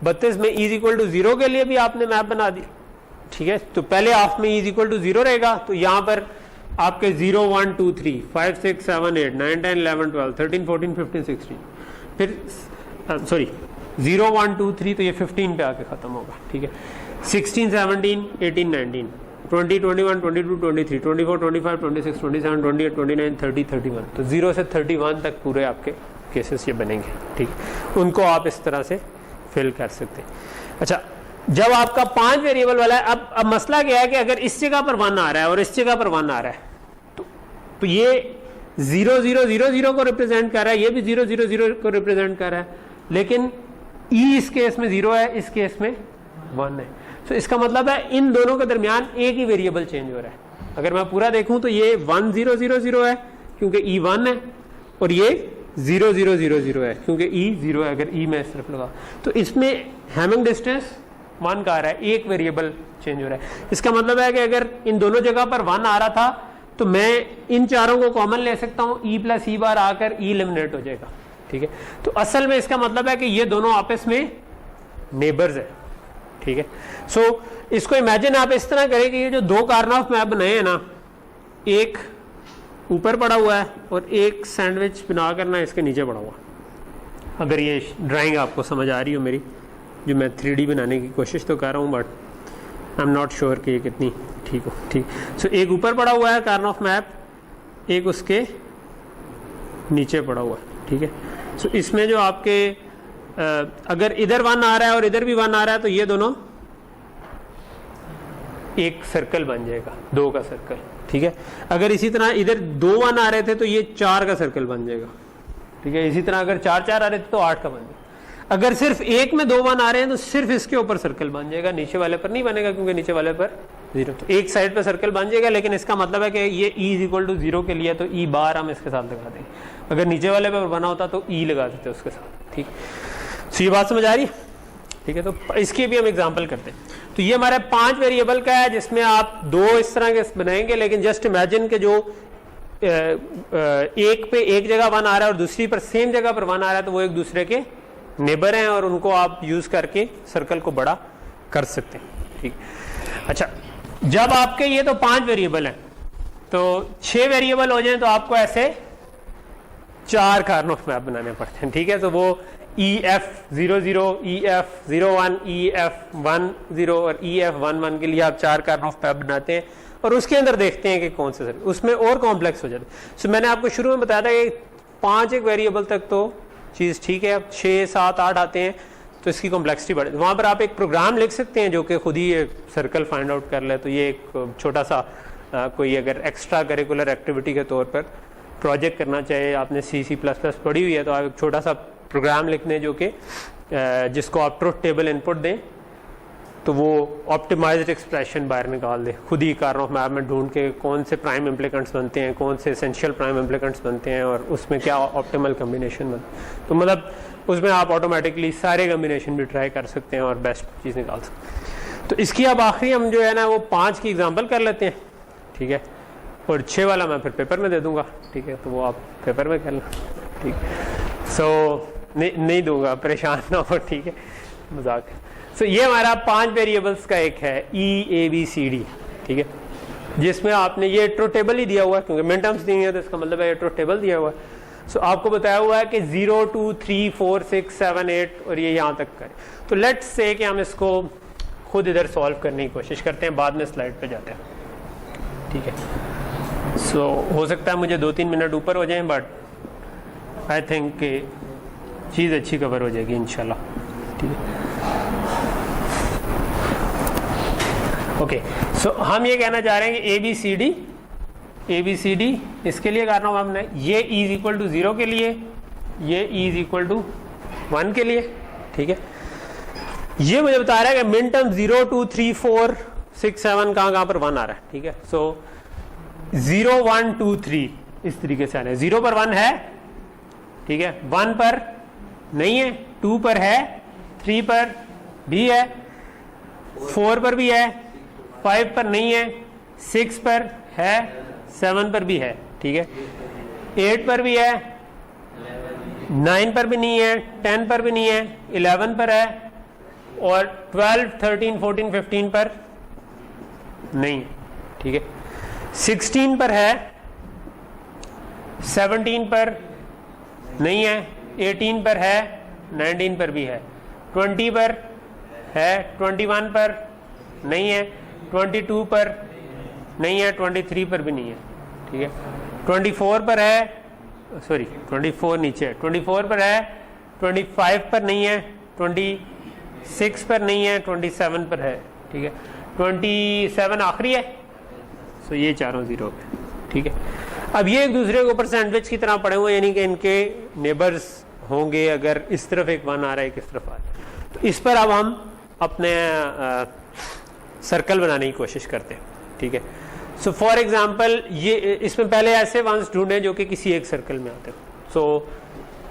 32 में ई इज इक्वल टू 0 के लिए भी आपने मैप बना दिया, ठीक है। तो पहले हाफ में ई इज इक्वल टू 0 रहेगा, तो यहां पर आपके 0 1 2 3 5 6 7 8 9 10 11 12 13 14 15 16, फिर सॉरी 0 1 2 3 तो ये 15 पे आके खत्म होगा, ठीक है। 16 17 18 19 20 21 22 23 24 25 26 27 28 29 30 31, तो 0 से 31 तक पूरे आपके केसेस ये बनेंगे, ठीक। उनको आप इस तरह से फिल कर सकते हैं। अच्छा, जब आपका 5 वेरिएबल वाला है, अब मसला क्या है कि अगर इस जगह पर 1 आ रहा है और इस जगह पर 1 आ रहा है तो ये 0 0 0 0 को रिप्रेजेंट कर रहा है, ये भी 0 0 0 को रिप्रेजेंट कर रहा है, लेकिन ई इस केस में 0 है, इस केस में 1 है। तो इसका मतलब है इन दोनों के दरमियान एक ही वेरिएबल चेंज हो रहा है। अगर मैं पूरा देखूं तो ये 1 0 0 0 है क्योंकि ई 1 है, और ये 0 0 0 0 है क्योंकि ई 0 है। अगर ई में इस तरफ लगा तो इसमें हैमिंग डिस्टेंस 1 का आ रहा है, एक वेरिएबल चेंज हो रहा है। इसका मतलब है कि अगर इन दोनों जगह पर 1 आ रहा था तो मैं इन चारों को कॉमन ले सकता हूं, ई प्लस ई बार आकर ई एलिमिनेट हो जाएगा, ठीक है। तो असल में इसका मतलब है कि ये दोनों आपस में नेबर्स है, ठीक है। सो इसको इमेजिन आप इस तरह करें कि ये जो 2 कार्नोफ मैप बनाए हैं ना, एक ऊपर पड़ा हुआ है और एक सैंडविच बना करना इसके नीचे पड़ा हुआ। अगर ये ड्राइंग आपको समझ आ रही हो मेरी, जो मैं 3D बनाने की कोशिश तो कर रहा हूँ, but I am not sure कि ये कितनी ठीक हो, ठीक। सो एक ऊपर पड़ा हुआ है कार्नोफ मैप, एक उसके नीचे पड़ा हुआ है, ठीक है। सो इसमें जो आपके अगर इधर 1 आ रहा है और इधर भी 1 आ रहा है तो ये दोनों एक सर्कल बन जाएगा, 2 का सर्कल, ठीक है। अगर इसी तरह इधर 2 1 आ रहे थे तो ये 4 का सर्कल बन जाएगा, ठीक है। इसी तरह अगर 4 4 आ रहे थे तो 8 का बन जाएगा। अगर सिर्फ एक में 2 1 आ रहे हैं तो सिर्फ इसके ऊपर सर्कल बन जाएगा, नीचे वाले पर नहीं बनेगा क्योंकि नीचे वाले पर 0। तो एक साइड पर सर्कल बन जाएगा, लेकिन इसका मतलब है कि ये E = 0 के लिए तो E बार हम इसके साथ लगा देंगे। अगर नीचे वाले पर बना होता तो E लगा देते उसके साथ, ठीक। तो ये बात समझ आ रही है, ठीक है। तो इसकी भी हम एग्जांपल करते हैं। तो ये हमारे 5 वेरिएबल का है जिसमें आप 2 इस तरह के बनाएंगे, लेकिन जस्ट इमेजिन के जो एक पे एक जगह 1 आ रहा है और दूसरी पर सेम जगह पर 1 आ रहा है तो वो एक दूसरे के नेबर हैं और उनको आप यूज करके सर्कल को बड़ा कर सकते हैं, ठीक। अच्छा, जब आपके ये तो 5 वेरिएबल हैं तो 6 वेरिएबल हो जाए तो आपको ऐसे 4 कार्नोफ मैप बनाने पड़ते हैं, ठीक है। तो वो EF00, EF01, EF10 और EF11 के लिए आप 4 कार्नोफ मैप बनाते हैं और उसके अंदर देखते हैं कि कौन से सर्कल, उसमें और कॉम्प्लेक्स हो जाते हैं। सो मैंने आपको शुरू में बताया था कि 5 एक वेरिएबल तक तो चीज़ ठीक है, अब 6 7 8 आते हैं तो इसकी कॉम्प्लेक्सिटी बढ़े। वहाँ पर आप एक प्रोग्राम लिख सकते हैं जो कि खुद ही एक सर्कल फाइंड आउट कर ले। तो ये एक छोटा सा कोई अगर एक्स्ट्रा करिकुलर एक्टिविटी के तौर पर प्रोजेक्ट करना चाहे, आपने C++ पढ़ी हुई है तो आप एक छोटा सा प्रोग्राम लिखने जो कि जिसको आप ट्रुथ टेबल इनपुट दें तो वो ऑप्टिमाइज्ड एक्सप्रेशन बाहर निकाल दे, खुद ही कार्नोफ मैप में ढूंढ के कौन से प्राइम इम्प्लिकेंट्स बनते हैं, कौन से एसेंशियल प्राइम इम्प्लिकेंट्स बनते हैं और उसमें क्या ऑप्टिमल कम्बिनेशन बनता। तो मतलब उसमें आप ऑटोमेटिकली सारे कम्बिनेशन भी ट्राई कर सकते हैं और बेस्ट चीज़ निकाल सकते हैं। तो इसकी अब आखिरी हम जो है ना वो 5 की एग्जाम्पल कर लेते हैं, ठीक है। और 6 वाला मैं फिर पेपर में दे दूंगा, ठीक है। तो वो आप पेपर में कर लें, ठीक। सो नहीं दूंगा, परेशान ना हो, ठीक है, मजाक। सो ये हमारा 5 वेरिएबल्स का एक है EABCD, ठीक है, जिसमें आपने ये ट्रुथ टेबल ही दिया हुआ है क्योंकि मिन टर्म्स नहीं है तो इसका मतलब है ये ट्रुथ टेबल दिया हुआ है। सो आपको बताया हुआ है कि 0 2 3 4 6 7 8 और ये यहाँ तक करें। तो लेट्स से कि हम इसको खुद इधर सॉल्व करने की कोशिश करते हैं, बाद में स्लाइड पे जाते हैं, ठीक है। सो हो सकता है मुझे 2-3 मिनट ऊपर हो जाएं, बट आई थिंक कि चीज़ अच्छी कवर हो जाएगी इंशाल्लाह, ठीक है। ओके, सो हम ये कहना चाह रहे हैं कि ABCD इसके लिए करना होगा हमने, ये E = 0 के लिए, ये E = 1 के लिए, ठीक है। ये मुझे बता रहा है कि मिन टर्म 0 2 3 4 6 7 कहाँ पर 1 आ रहा है, ठीक है। सो 0 1 2 3 इस तरीके से आ रहा है। 0 पर 1 है, ठीक है, 1 पर नहीं है, 2 पर है, 3 पर भी है, 4 पर भी है, 5 पर नहीं है, 6 पर है, 7 पर भी है, ठीक है, 8 पर भी है, 9 पर भी नहीं है, 10 पर भी नहीं है, 11 पर है और 12 13 14 15 पर नहीं, ठीक है, 16 पर है, 17 पर नहीं है, 18 पर है, 19 पर भी है, 20 पर है, 21 पर नहीं है, 22 पर नहीं है, 23 पर भी नहीं है, ठीक है, 24 पर है, सॉरी 24 नीचे है, 24 पर है, 25 पर नहीं है, 26 पर नहीं है, 27 पर है, ठीक है, 27 आखिरी है। सो ये चारों 0 पे, ठीक है। अब ये एक दूसरे के ऊपर सैंडविच की तरह पड़े हुए, यानी कि इनके नेबर्स होंगे, अगर इस तरफ एक 1 आ रहा है एक इस तरफ आ रहा है, तो इस पर अब हम अपने सर्कल बनाने की कोशिश करते हैं, ठीक है। सो फॉर एग्जांपल ये इसमें पहले ऐसे 1s ढूंढें जो कि किसी एक सर्कल में आते हैं। सो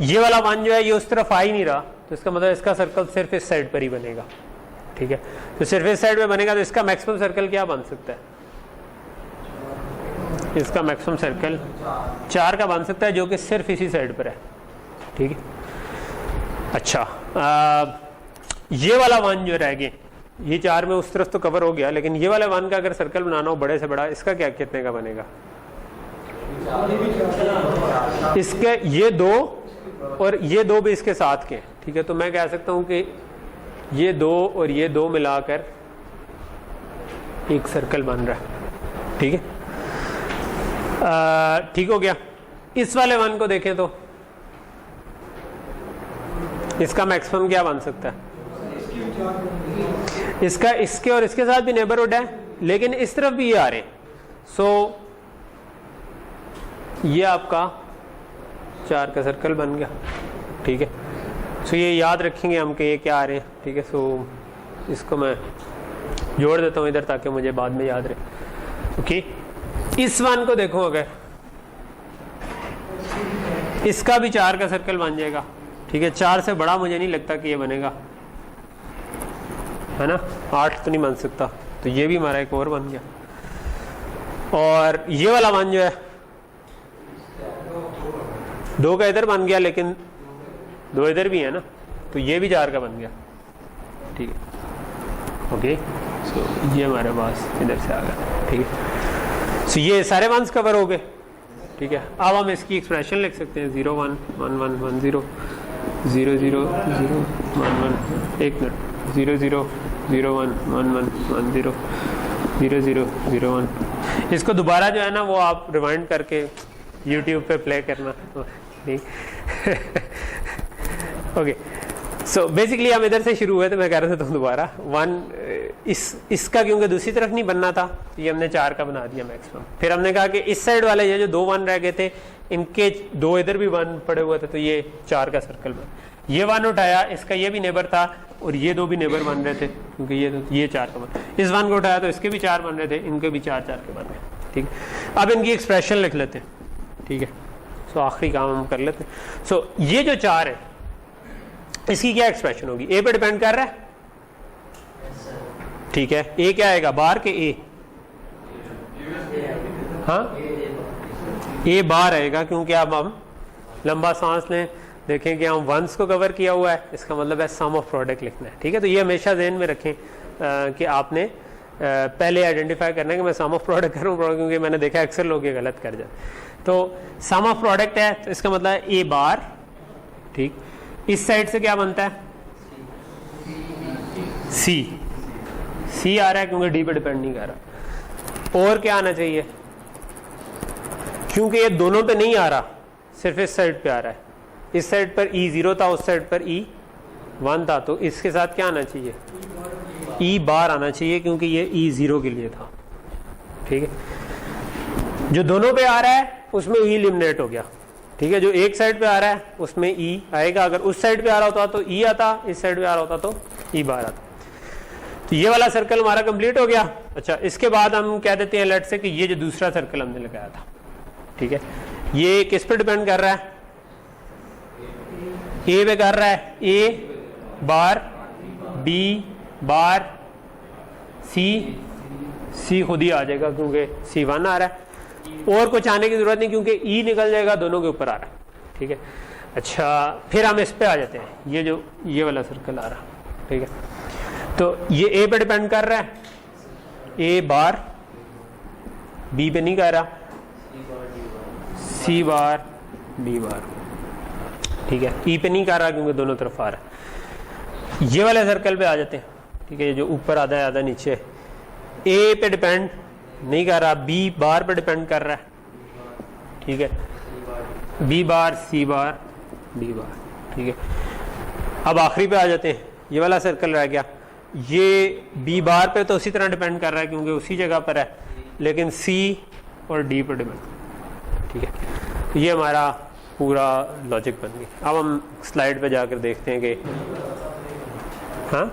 ये वाला 1 जो है ये उस तरफ आ ही नहीं रहा, तो इसका मतलब इसका सर्कल सिर्फ इस साइड पर ही बनेगा, ठीक है। तो सिर्फ इस साइड में बनेगा तो इसका मैक्सिमम सर्कल क्या बन सकता है, इसका मैक्सिमम सर्कल 4 का बन सकता है जो कि सिर्फ इसी साइड पर है, ठीक है। अच्छा, ये वाला 1 जो रह गए, ये 4 में उस तरफ तो कवर हो गया, लेकिन ये वाला 1 का अगर सर्कल बनाना हो बड़े से बड़ा, इसका क्या कितने का बनेगा, इसके ये 2 और ये 2 भी इसके साथ के, ठीक है। तो मैं कह सकता हूं कि ये 2 और ये 2 मिलाकर एक सर्कल बन रहा है, ठीक है। ठीक हो गया। इस वाले 1 को देखें तो इसका मैक्सिमम क्या बन सकता है? इसका इसके और इसके साथ भी नेबरहुड है, लेकिन इस तरफ भी ये आ रहे हैं। सो ये आपका 4 का सर्कल बन गया, ठीक है। सो ये याद रखेंगे हम कि ये क्या आ रहे हैं, ठीक है। सो इसको मैं जोड़ देता हूँ इधर ताकि मुझे बाद में याद रहे। ओके, इस वन को देखो, अगर इसका भी 4 का सर्कल बन जाएगा, ठीक है। 4 से बड़ा मुझे नहीं लगता कि ये बनेगा, है ना। 8 तो नहीं बन सकता, तो ये भी हमारा एक और बन गया। और ये वाला वन जो है 2 का इधर बन गया, लेकिन 2 इधर भी है ना, तो ये भी 4 का बन गया, ठीक है। ओके, सो ये हमारे पास इधर से आ गया, ठीक है। सो ये सारे वंस कवर हो गए, ठीक है। अब हम इसकी एक्सप्रेशन लिख सकते हैं 0 1 1 1 1 0 0 0 0 1 1 1 मिनट 0 0 0 1 1 1 1 0 0 0 0 1। इसको दोबारा जो है ना वो आप रिवाइंड करके YouTube पे प्ले करना, नहीं। ओके, सो बेसिकली हम इधर से शुरू हुए, तो मैं कह रहा था तुम दोबारा 1 इसका क्योंकि दूसरी तरफ नहीं बनना था, तो ये हमने 4 का बना दिया मैक्सिमम। फिर हमने कहा कि इस साइड वाले ये जो 2 1 रह गए थे, इनके 2 इधर भी 1 पड़े हुए थे, तो ये 4 का सर्कल बना। ये 1 उठाया, इसका ये भी नेबर था और ये 2 भी नेबर बन रहे थे, क्योंकि ये 4 का बन। इस 1 को उठाया तो इसके भी 4 बन रहे थे, इनके भी 4 4 के बन रहे, ठीक है। अब इनकी एक्सप्रेशन लिख लेते हैं, ठीक है। सो आखिरी काम हम कर लेते हैं। सो ये जो 4 है, इसकी क्या एक्सप्रेशन होगी? ए पे डिपेंड कर रहा है, ठीक है। ए क्या आएगा? बार के ए, हाँ, ए बार आएगा, क्योंकि अब हम लंबा सांस लें, देखें कि हम वंस को कवर किया हुआ है, इसका मतलब है सम ऑफ प्रोडक्ट लिखना है, ठीक है। तो ये हमेशा ज़हन में रखें कि आपने पहले आइडेंटिफाई करना है कि मैं सम ऑफ प्रोडक्ट करूँ, क्योंकि मैंने देखा अक्सर लोग ये गलत कर जाते। तो सम ऑफ प्रोडक्ट है, तो इसका मतलब है ए बार, ठीक। इस साइड से क्या बनता है? सी आ रहा है क्योंकि डी पे डिपेंड नहीं कर रहा। और क्या आना चाहिए? क्योंकि ये दोनों पे नहीं आ रहा, सिर्फ इस साइड पे आ रहा है। इस साइड पर ई 0 था, उस साइड पर ई 1 था, तो इसके साथ क्या आना चाहिए? ई बार आना चाहिए, क्योंकि ये ई 0 के लिए था, ठीक है। जो दोनों पे आ रहा है उसमें ई एलिमिनेट हो गया, ठीक है। जो एक साइड पे आ रहा है उसमें ई आएगा। अगर उस साइड पे आ रहा होता तो ई आता, इस साइड पे आ रहा होता तो ई बार आता। तो ये वाला सर्कल हमारा कंप्लीट हो गया। अच्छा, इसके बाद हम कह देते हैं लेट से कि ये जो दूसरा सर्कल हमने लगाया था, ठीक है, ये किस पे डिपेंड कर रहा है? ए पे कर रहा है। ए बार, बी बार, सी खुद ही आ जाएगा क्योंकि C1 आ रहा है, और कुछ आने की जरूरत नहीं क्योंकि ई निकल जाएगा, दोनों के ऊपर आ रहा है, ठीक है। अच्छा, फिर हम इस पे आ जाते हैं, ये जो ये वाला सर्कल आ रहा, ठीक है। तो ये ए पे डिपेंड कर रहा है, ए बार, बी पे नहीं कर रहा, सी बार, डी बार, ठीक है। ई पे नहीं कर रहा क्योंकि दोनों तरफ आ रहा है। ये वाले सर्कल पे आ जाते हैं, ठीक है, जो ऊपर आधा है आधा नीचे। ए पे डिपेंड नहीं कर रहा, बी बार पे डिपेंड कर रहा है, ठीक है, बी बार, सी बार, डी बार, ठीक है। अब आखिरी पे आ जाते हैं, ये वाला सर्कल रह गया। ये बी बार पे तो उसी तरह डिपेंड कर रहा है क्योंकि उसी जगह पर है, लेकिन सी और डी पर डिपेंड, ठीक है। तो ये हमारा पूरा लॉजिक बन गया। अब हम स्लाइड पे जाकर देखते हैं कि हाँ,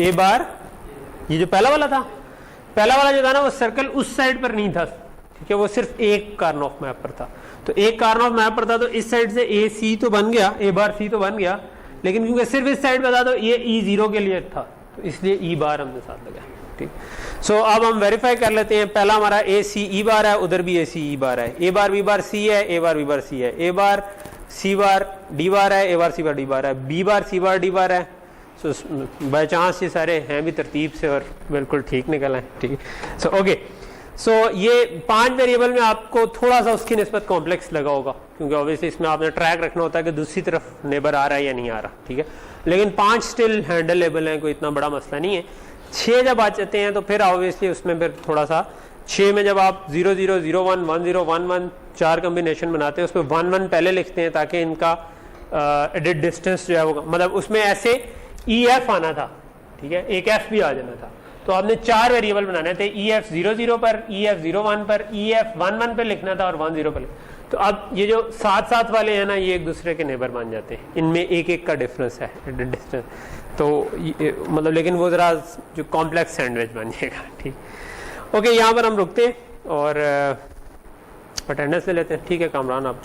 ए बार, ये जो पहला वाला था, पहला वाला जो था ना वो सर्कल उस साइड पर नहीं था, ठीक है, वो सिर्फ एक कार्न ऑफ मैप पर था। तो एक कार्न ऑफ मैप पर था तो इस साइड से ए सी तो बन गया, ए बार सी तो बन गया, लेकिन क्योंकि सिर्फ इस साइड पे था तो ये ई 0 के लिए था, तो इसलिए ई बार हमने साथ लगाया, ठीक। सो अब हम वेरीफाई कर लेते हैं। पहला हमारा ए सी ई बार है, उधर भी ए सी ई बार है, ए बार बी बार सी है, ए बार बी बार सी है, ए बार सी बार डी बार है, ए बार सी बार डी बार है, बी बार सी बार डी बार है। सो बाय चांस ये सारे हैं भी तरतीब से और बिल्कुल ठीक निकल आए, ठीक है। सो ओके, सो ये 5 वेरिएबल में आपको थोड़ा सा उसकी निस्बत कॉम्प्लेक्स लगा होगा क्योंकि ऑब्वियसली इसमें आपने ट्रैक रखना होता है कि दूसरी तरफ नेबर आ रहा है या नहीं आ रहा, ठीक है। लेकिन 5 स्टिल हैंडलेबल है, कोई इतना बड़ा मसला नहीं है। 6 जब आ जाते हैं तो फिर ऑब्वियसली उसमें फिर थोड़ा सा 6 में जब आप 0 0 0 1 1 0 1 1 4 कम्बिनेशन बनाते हैं, उसमें 1 1 पहले लिखते हैं ताकि इनका एडिट डिस्टेंस जो है वो, मतलब उसमें ऐसे EF आना था, ठीक है, एक F भी आ जाना था। तो आपने 4 वेरिएबल बनाने थे, EF 0 0 पर, EF 0 1 पर, EF 1 1 पर लिखना था और 1 0 पर। तो अब ये जो साथ साथ वाले हैं ना, ये एक दूसरे के नेबर बन जाते हैं, इनमें एक एक का डिफरेंस है एडिट डिस्टेंस। तो मतलब लेकिन वो ज़रा जो कॉम्प्लेक्स सैंडविच बन जाएगा, ठीक। ओके, यहाँ पर हम रुकते हैं और अटेंडेंस ले लेते हैं। ठीक है कामरान, आप